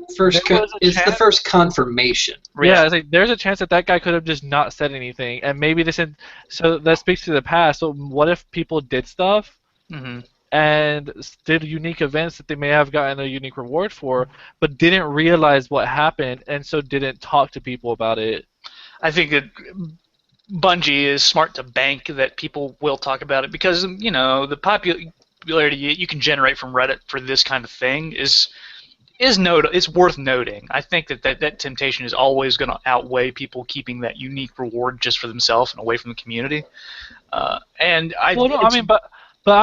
It's the first confirmation. yeah, it's like there's a chance that guy could have just not said anything, and maybe so that speaks to the past. So what if people did stuff and did unique events that they may have gotten a unique reward for, but didn't realize what happened, and so didn't talk to people about it? I think that Bungie is smart to bank that people will talk about it, because the popularity you can generate from Reddit for this kind of thing is worth noting. I think that temptation is always going to outweigh people keeping that unique reward just for themselves and away from the community. But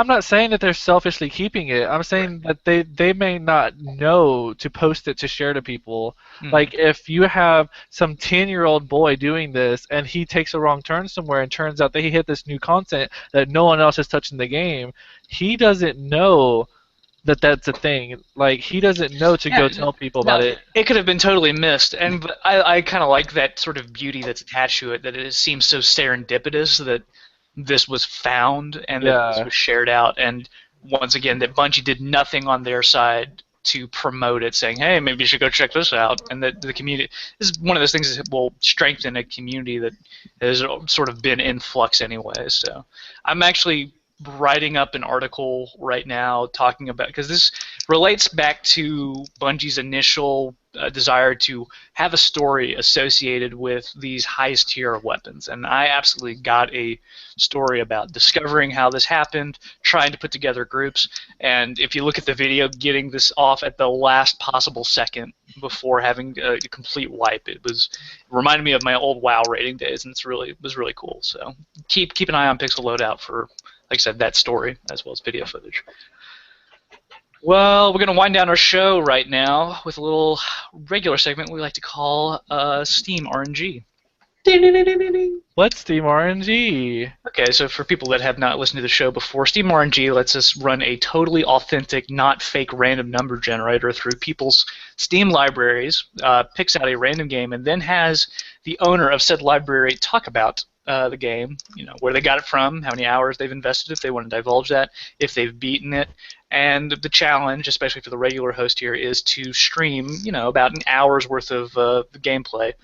I'm not saying that they're selfishly keeping it. I'm saying that they may not know to post it to share to people. Like if you have some 10-year-old boy doing this and he takes a wrong turn somewhere and turns out that he hit this new content that no one else has touched in the game, he doesn't know that that's a thing. Like, he doesn't know to go tell people about it. It could have been totally missed, and I kind of like that sort of beauty that's attached to it, that it seems so serendipitous that this was found and that this was shared out, and once again that Bungie did nothing on their side to promote it, saying, hey, maybe you should go check this out, and that the community, this is one of those things that will strengthen a community that has sort of been in flux anyway. So I'm actually writing up an article right now talking about, because this relates back to Bungie's initial desire to have a story associated with these highest tier of weapons, and I absolutely got a story about discovering how this happened, trying to put together groups, and if you look at the video, getting this off at the last possible second before having a complete wipe. It reminded me of my old WoW rating days, and it was really cool. So keep an eye on Pixel Loadout for, like I said, that story as well as video footage. Well, we're going to wind down our show right now with a little regular segment we like to call Steam RNG. What's Steam RNG? Okay, so for people that have not listened to the show before, Steam RNG lets us run a totally authentic, not fake random number generator through people's Steam libraries, picks out a random game, and then has the owner of said library talk about the game, where they got it from, how many hours they've invested, if they want to divulge that, if they've beaten it, and the challenge, especially for the regular host here, is to stream, about an hour's worth of the gameplay.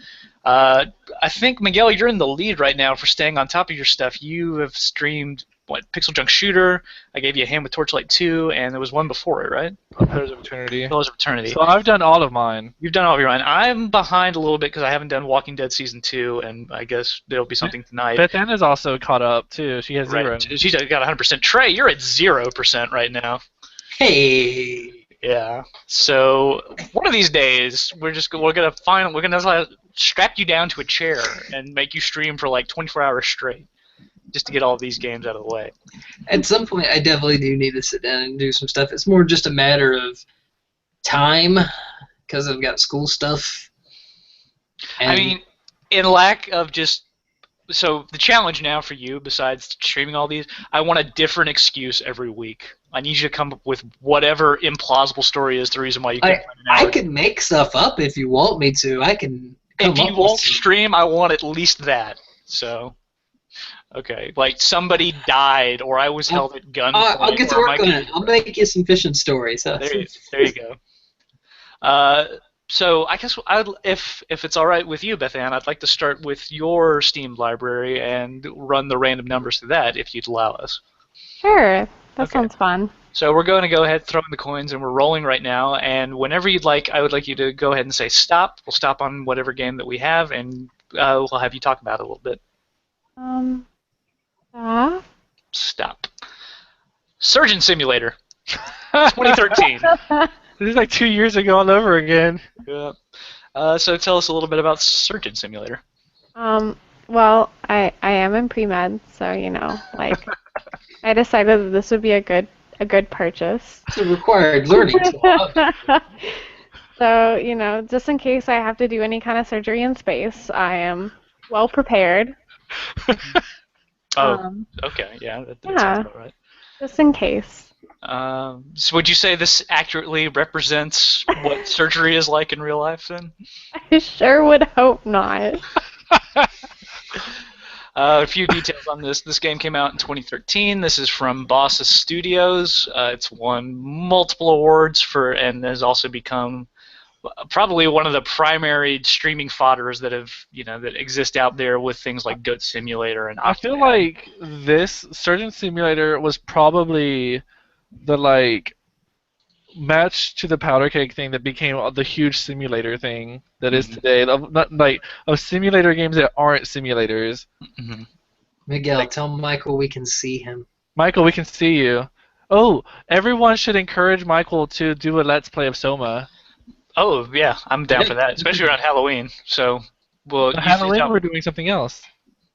I think, Miguel, you're in the lead right now for staying on top of your stuff. You have streamed, Pixel Junk Shooter, I gave you a hand with Torchlight 2, and there was one before it, right? Pillars of Eternity. Pillars of Eternity. So I've done all of mine. You've done all of your own. I'm behind a little bit because I haven't done Walking Dead Season 2, and I guess there'll be something tonight. Beth Anna's also caught up, too. She has 0. Right. She's got 100%. Trey, you're at 0% right now. Hey. Yeah. So one of these days, we're gonna strap you down to a chair and make you stream for like 24 hours straight, just to get all of these games out of the way. At some point, I definitely do need to sit down and do some stuff. It's more just a matter of time, because I've got school stuff. I mean, in lack of just... So the challenge now for you, besides streaming all these, I want a different excuse every week. I need you to come up with whatever implausible story is the reason why you can't find an hour. I can make stuff up if you want me to. I can come If you up won't with some. stream, I want at least that. So, okay. Like, somebody died, or I was held at gunpoint. I'll get to or work on it. I'll make you some fishing stories. There you go. So I guess if it's all right with you, Beth Ann, I'd like to start with your Steam library and run the random numbers through that, if you'd allow us. Sure. That sounds fun. So we're going to go ahead, throw in the coins, and we're rolling right now. And whenever you'd like, I would like you to go ahead and say stop. We'll stop on whatever game that we have, and we'll have you talk about it a little bit. Stop. Surgeon Simulator. 2013. This is like 2 years ago all over again. Yeah. So tell us a little bit about Surgeon Simulator. Well, I am in pre-med, so like I decided that this would be a good purchase. It's a required learning tool. So, just in case I have to do any kind of surgery in space, I am well prepared. Oh, Um, okay, yeah, that sounds yeah, about right. just in case. So would you say this accurately represents what surgery is like in real life, then? I sure would hope not. A few details on this. This game came out in 2013. This is from Boss Studios. It's won multiple awards and has also become probably one of the primary streaming fodders that exist out there with things like Goat Simulator and I feel Octodad. like this Surgeon Simulator was probably the match to the powder keg thing that became the huge simulator thing that is today. Of simulator games that aren't simulators. Mm-hmm. Miguel, tell Michael we can see him. Michael, we can see you. Oh, everyone should encourage Michael to do a Let's Play of Soma. Oh yeah, I'm down for that, especially around Halloween. So, well, On Halloween, we're doing something else.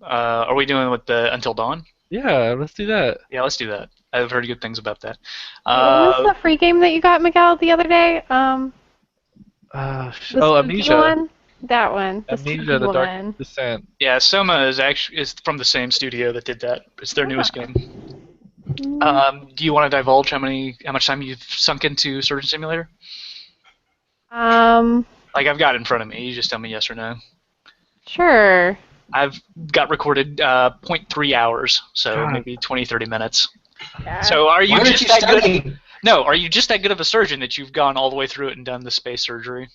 are we doing with the Until Dawn? Yeah, let's do that. Yeah, let's do that. I've heard good things about that. What was the free game that you got, Miguel, the other day? The spooky Amnesia. one? That one. The Amnesia, spooky the one. Dark Descent. Yeah, Soma is from the same studio that did that. It's their newest game. Do you want to divulge how much time you've sunk into Surgeon Simulator? Like I've got it in front of me. You just tell me yes or no. Sure. I've got recorded 0.3 hours, so God. maybe 20, 30 minutes. Yeah. So are you Why aren't just you that good? studying? No, are you just that good of a surgeon that you've gone all the way through it and done the space surgery?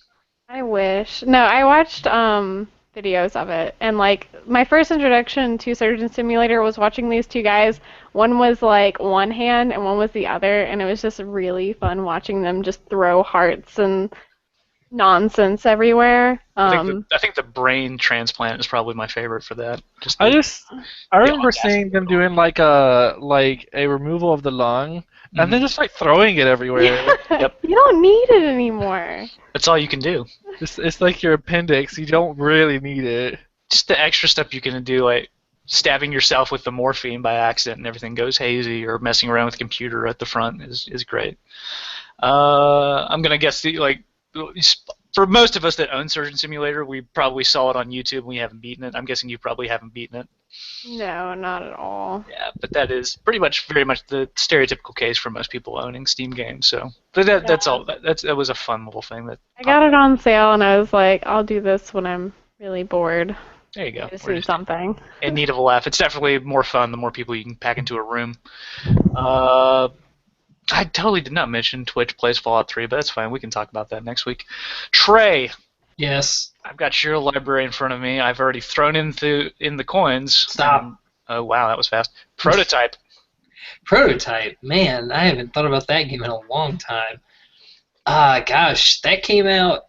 I wish. No, I watched videos of it, and like my first introduction to Surgeon Simulator was watching these two guys. One was like one hand and one was the other, and it was just really fun watching them just throw hearts and nonsense everywhere. I think the brain transplant is probably my favorite for that. I remember audacity seeing them of it all. doing a removal of the lung, and then just throwing it everywhere. Yep. You don't need it anymore. That's all you can do. It's like your appendix. You don't really need it. Just the extra stuff you can do, like stabbing yourself with the morphine by accident and everything goes hazy, or messing around with the computer at the front is great. I'm gonna guess for most of us that own Surgeon Simulator, we probably saw it on YouTube and we haven't beaten it. I'm guessing you probably haven't beaten it. No, not at all. Yeah, but that is very much the stereotypical case for most people owning Steam games. So, but that's all. That was a fun little thing. I got it on sale, and I was like, I'll do this when I'm really bored. There you go. I just We're need something. in need of a laugh. It's definitely more fun the more people you can pack into a room. I totally did not mention Twitch plays Fallout 3, but that's fine. We can talk about that next week. Trey, Yes. I've got your library in front of me. I've already thrown in the coins. Stop. Oh wow, that was fast. Prototype. Prototype. Man, I haven't thought about that game in a long time. Gosh, that came out,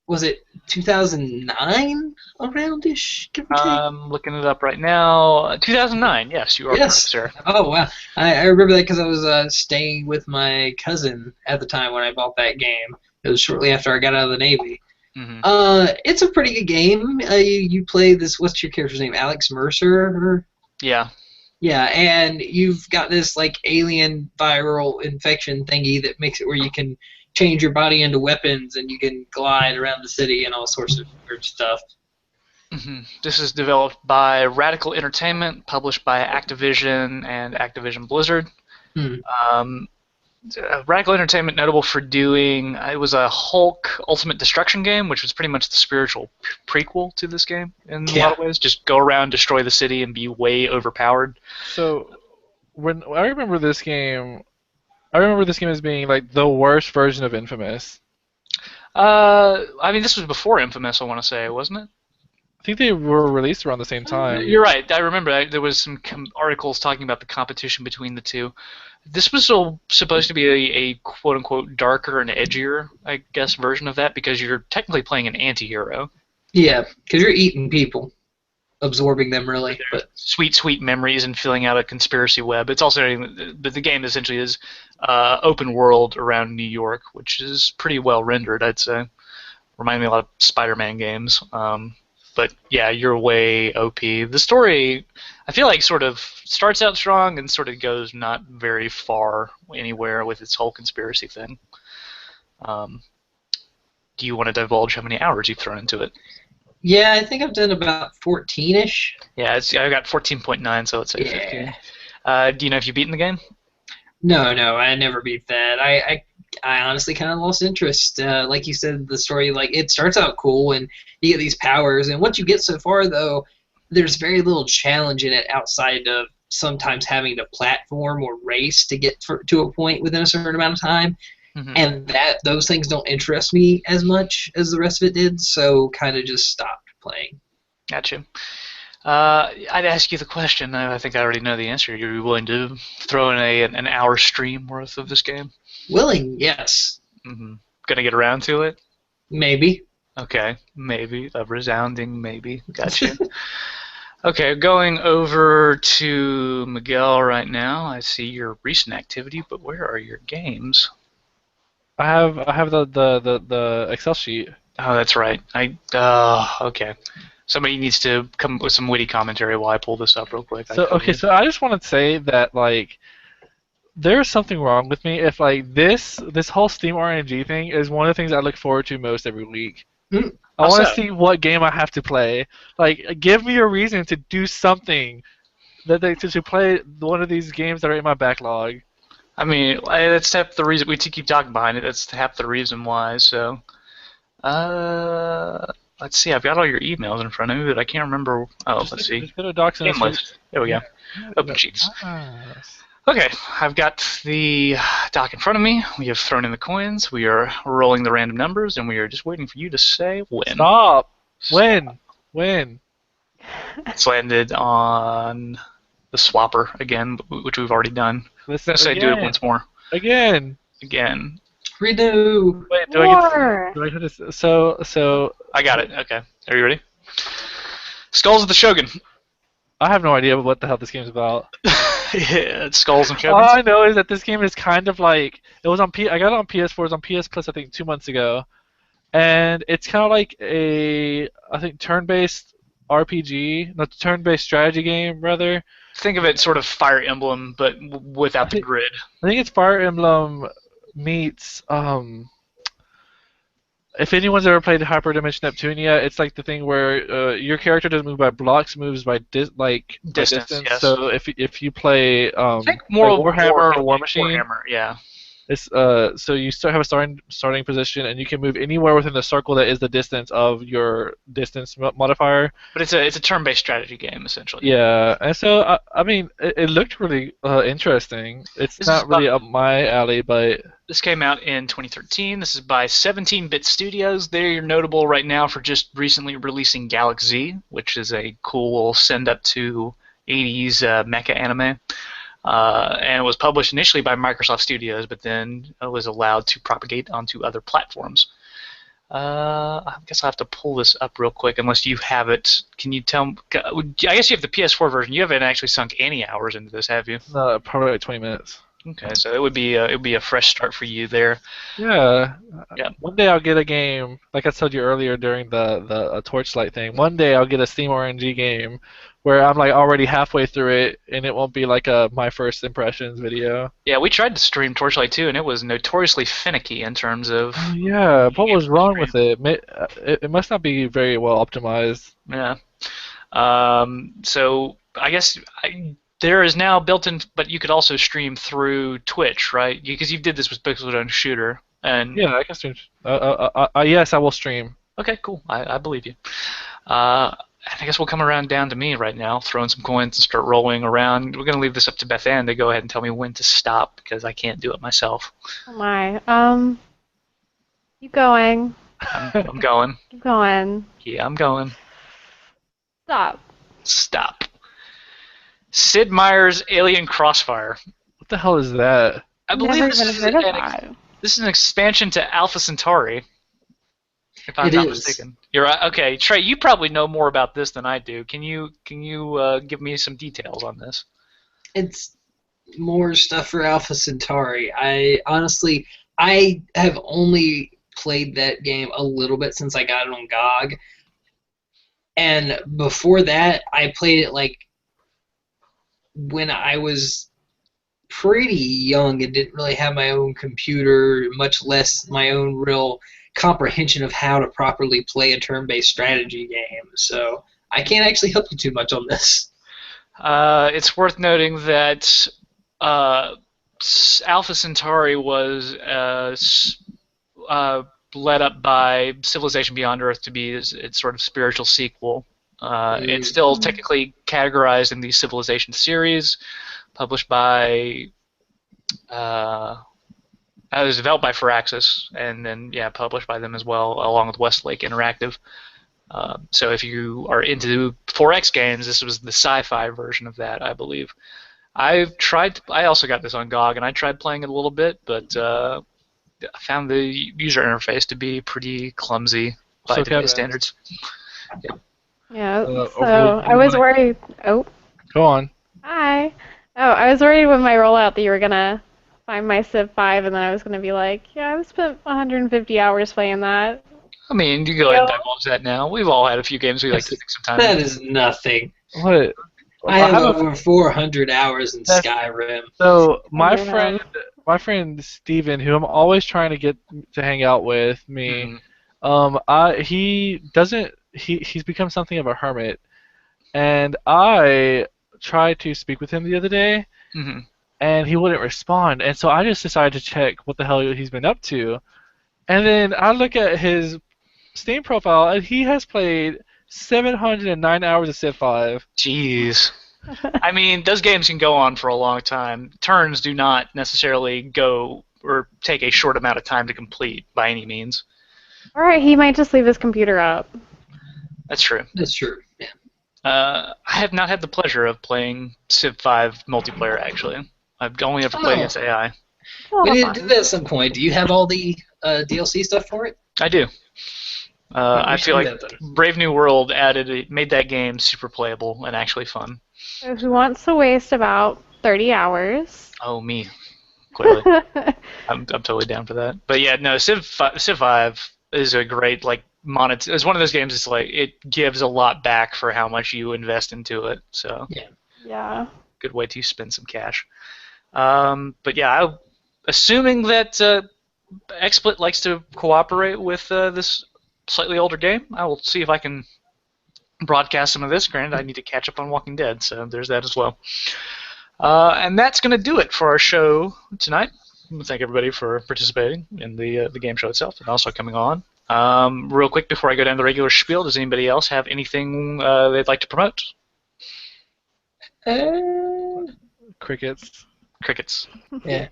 was it 2009 around-ish, give or take? I'm looking it up right now. 2009. Yes, you are correct, sir. Oh, wow. I remember that because I was staying with my cousin at the time when I bought that game. It was shortly after I got out of the Navy. Mm-hmm. It's a pretty good game. You play this, what's your character's name? Alex Mercer? Yeah. Yeah, and you've got this like alien viral infection thingy that makes it where you can change your body into weapons and you can glide around the city and all sorts of weird stuff. Mm-hmm. This is developed by Radical Entertainment, published by Activision and Activision Blizzard. Radical Entertainment notable for doing, it was a Hulk Ultimate Destruction game, which was pretty much the spiritual prequel to this game in a lot of ways. Just go around, destroy the city, and be way overpowered. So, when I remember this game as being like the worst version of Infamous. I mean, this was before Infamous, I want to say, wasn't it? I think they were released around the same time. You're right. I remember there was some articles talking about the competition between the two. This was supposed to be a quote-unquote darker and edgier, I guess, version of that because you're technically playing an anti-hero. Yeah, because you're eating people, absorbing them really. But sweet, sweet memories and filling out a conspiracy web. It's also, but the game essentially is open world around New York, which is pretty well rendered, I'd say. Remind me a lot of Spider-Man games. But but yeah, you're way OP. The story, I feel like, sort of starts out strong and sort of goes not very far anywhere with its whole conspiracy thing. Do you want to divulge how many hours you've thrown into it? Yeah, I think I've done about 14-ish. Yeah, I got 14.9, so let's say 15. Do you know if you've beaten the game? No, I never beat that. I honestly kind of lost interest. Like you said, the story, like, it starts out cool and you get these powers, and what you get so far, though, there's very little challenge in it outside of sometimes having to platform or race to get to a point within a certain amount of time. Mm-hmm. And those things don't interest me as much as the rest of it did, so kind of just stopped playing. Gotcha. I'd ask you the question. I think I already know the answer. You're willing to throw in an hour stream worth of this game? Willing, yes. Mm-hmm. Gonna get around to it? Maybe. Okay, maybe. A resounding maybe. Gotcha. Okay, going over to Miguel right now. I see your recent activity, but where are your games? I have the Excel sheet. Oh, that's right. Okay. Somebody needs to come up with some witty commentary while I pull this up real quick. So I just want to say that, like, there's something wrong with me if, like, this whole Steam RNG thing is one of the things I look forward to most every week. I want to see what game I have to play. Like, give me a reason to do something to play one of these games that are in my backlog. I mean, that's half the reason we keep talking behind it. That's half the reason why. So, let's see. I've got all your emails in front of me, but I can't remember. Oh, let's see. Just go to Docs and Game list. There we go. Open sheets. Okay, I've got the doc in front of me. We have thrown in the coins. We are rolling the random numbers, and we are just waiting for you to say when. Stop. When? It's landed on the swapper again, which we've already done. Let's say do it once more. Again. Redo. Wait, do I get this? So. I got it. Okay. Are you ready? Skulls of the Shogun. I have no idea what the hell this game's about. Yeah, it's Skulls and Shogun. All I know is that this game is kind of like it was on I got it on PS4. It was on PS Plus, I think, 2 months ago, and it's kind of like I think turn-based RPG, not turn-based strategy game, rather. Think of it sort of Fire Emblem, but without the grid. I think it's Fire Emblem meets if anyone's ever played Hyperdimension Neptunia, it's like the thing where your character doesn't move by blocks, moves by distance. Yes. So if you play I think more like Warhammer or War Machine, Warhammer, yeah. It's so you have a starting position, and you can move anywhere within the circle that is the distance of your distance modifier. But it's a turn-based strategy game essentially. Yeah, and so I mean, it looked really interesting. It's not really up my alley, but this came out in 2013. This is by 17-Bit Studios. They're notable right now for just recently releasing Galaxy, which is a cool send-up to 80s mecha anime. And it was published initially by Microsoft Studios, but then it was allowed to propagate onto other platforms. I guess I'll have to pull this up real quick, unless you have it. Can you tell me? I guess you have the PS4 version. You haven't actually sunk any hours into this, have you? No, probably like 20 minutes. Okay, so it would be a fresh start for you there. Yeah. Yeah. One day I'll get a game, like I told you earlier during the Torchlight thing. One day I'll get a Steam RNG game where I'm like already halfway through it, and it won't be like a my first impressions video. Yeah, we tried to stream Torchlight 2, and it was notoriously finicky in terms of. Yeah, what was wrong with it? It must not be very well optimized. Yeah. So I guess there is now built-in, but you could also stream through Twitch, right? Because you did this with Pixel Shooter, and yeah, I can stream. Yes, I will stream. Okay, cool. I believe you. I guess we'll come around down to me right now, throwing some coins and start rolling around. We're going to leave this up to Beth Ann to go ahead and tell me when to stop, because I can't do it myself. Oh my. Keep going. I'm going. Keep going. Yeah, I'm going. Stop. Sid Meier's Alien Crossfire. What the hell is that? I believe Never this even is, heard of that. this is an expansion to Alpha Centauri, if I'm not mistaken. You're right. Okay, Trey, you probably know more about this than I do. Can you give me some details on this? It's more stuff for Alpha Centauri. I have only played that game a little bit since I got it on GOG. And before that, I played it like when I was pretty young and didn't really have my own computer, much less my own real comprehension of how to properly play a turn-based strategy game. So I can't actually help you too much on this. It's worth noting that Alpha Centauri was led up by Civilization Beyond Earth to be its sort of spiritual sequel. It's still technically categorized in the Civilization series, published by. It was developed by Firaxis, and then published by them as well, along with Westlake Interactive. So if you are into 4X games, this was the sci-fi version of that, I believe. I also got this on GOG, and I tried playing it a little bit, but I found the user interface to be pretty clumsy by today's standards. Yeah, would so I you was like- worried. Oh, Go on. hi. Oh, I was worried with my rollout that you were gonna find my Civ 5, and then I was gonna be like, yeah, I've spent 150 hours playing that. I mean, you can go ahead and divulge that now. We've all had a few games we like to take some time. That is nothing. What? I have have a- over 400 hours in That's- Skyrim. So my Yeah. friend Steven, who I'm always trying to get to hang out with me, he's become something of a hermit, and I tried to speak with him the other day, Mm-hmm. and he wouldn't respond, and so I just decided to check what the hell he's been up to, and then I look at his Steam profile, and he has played 709 hours of Civ 5. Jeez. I mean, those games can go on for a long time. Turns do not necessarily go or take a short amount of time to complete by any means. Or he might just leave his computer up. That's true. That's true. Yeah. I have not had the pleasure of playing Civ 5 multiplayer, actually. I've only ever played against AI. We need to do that at some point. Do you have all the DLC stuff for it? I do. I should feel do like that then. Brave New World made that game super playable and actually fun. So who wants to waste about 30 hours? Oh, me. Clearly. I'm totally down for that. But yeah, no, Civ 5 is a great, like, it's one of those games that's like, it gives a lot back for how much you invest into it. So, Yeah. good way to spend some cash. But yeah, assuming that XSplit likes to cooperate with this slightly older game, I will see if I can broadcast some of this. Granted, I need to catch up on Walking Dead, so there's that as well. And that's going to do it for our show tonight. I want to thank everybody for participating in the game show itself and also coming on. Real quick, before I go down the regular spiel, does anybody else have anything they'd like to promote? Crickets. Crickets. Yeah.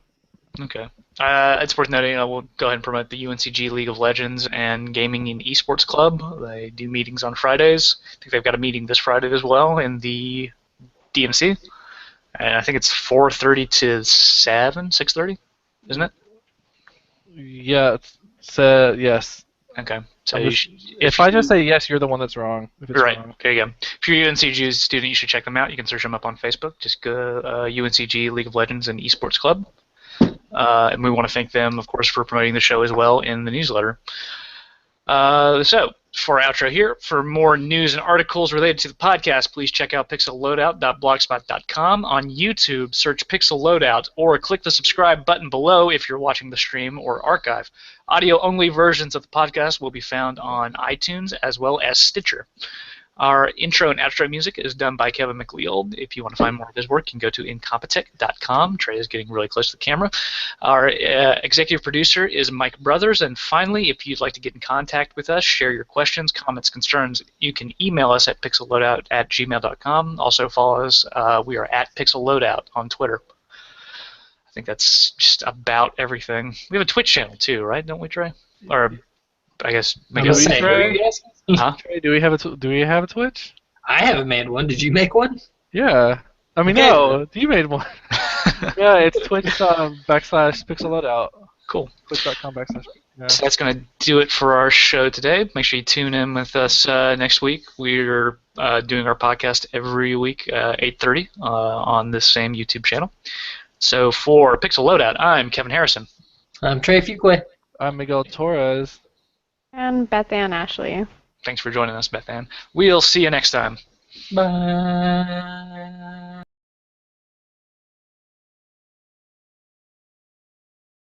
Okay. It's worth noting I will go ahead and promote the UNCG League of Legends and Gaming and Esports Club. They do meetings on Fridays. I think they've got a meeting this Friday as well in the DMC. And I think it's 4:30 to 6:30, isn't it? Yeah. Yes. Okay. So If I just say yes, you're the one that's wrong. If it's right. wrong. There you go. If you're a UNCG student, you should check them out. You can search them up on Facebook. Just go UNCG League of Legends and Esports Club. And we want to thank them, of course, for promoting the show as well in the newsletter. So, for our outro here, for more news and articles related to the podcast, please check out pixelloadout.blogspot.com. On YouTube, search Pixel Loadout, or click the subscribe button below if you're watching the stream or archive. Audio-only versions of the podcast will be found on iTunes as well as Stitcher. Our intro and outro music is done by Kevin McLeod. If you want to find more of his work, you can go to incompetech.com. Trey is getting really close to the camera. Our executive producer is Mike Brothers. And finally, if you'd like to get in contact with us, share your questions, comments, concerns, you can email us at pixelloadout@gmail.com. Also follow us. We are at pixelloadout on Twitter. I think that's just about everything. We have a Twitch channel too, right? Don't we, Trey? Or I guess maybe Do I'll we, say. Trey? Huh? Trey, do we have a Twitch? I haven't made one. Did you make one? Yeah. I mean, Okay. no, you made one. Yeah, it's Twitch.com/pixelloadout. Cool. Twitch.com/. Yeah. So that's going to do it for our show today. Make sure you tune in with us next week. We're doing our podcast every week, 8:30, on this same YouTube channel. So for Pixel Loadout, I'm Kevin Harrison. I'm Trey Fuqua. I'm Miguel Torres. And Beth Ann Ashley. Thanks for joining us, Beth Ann. We'll see you next time. Bye.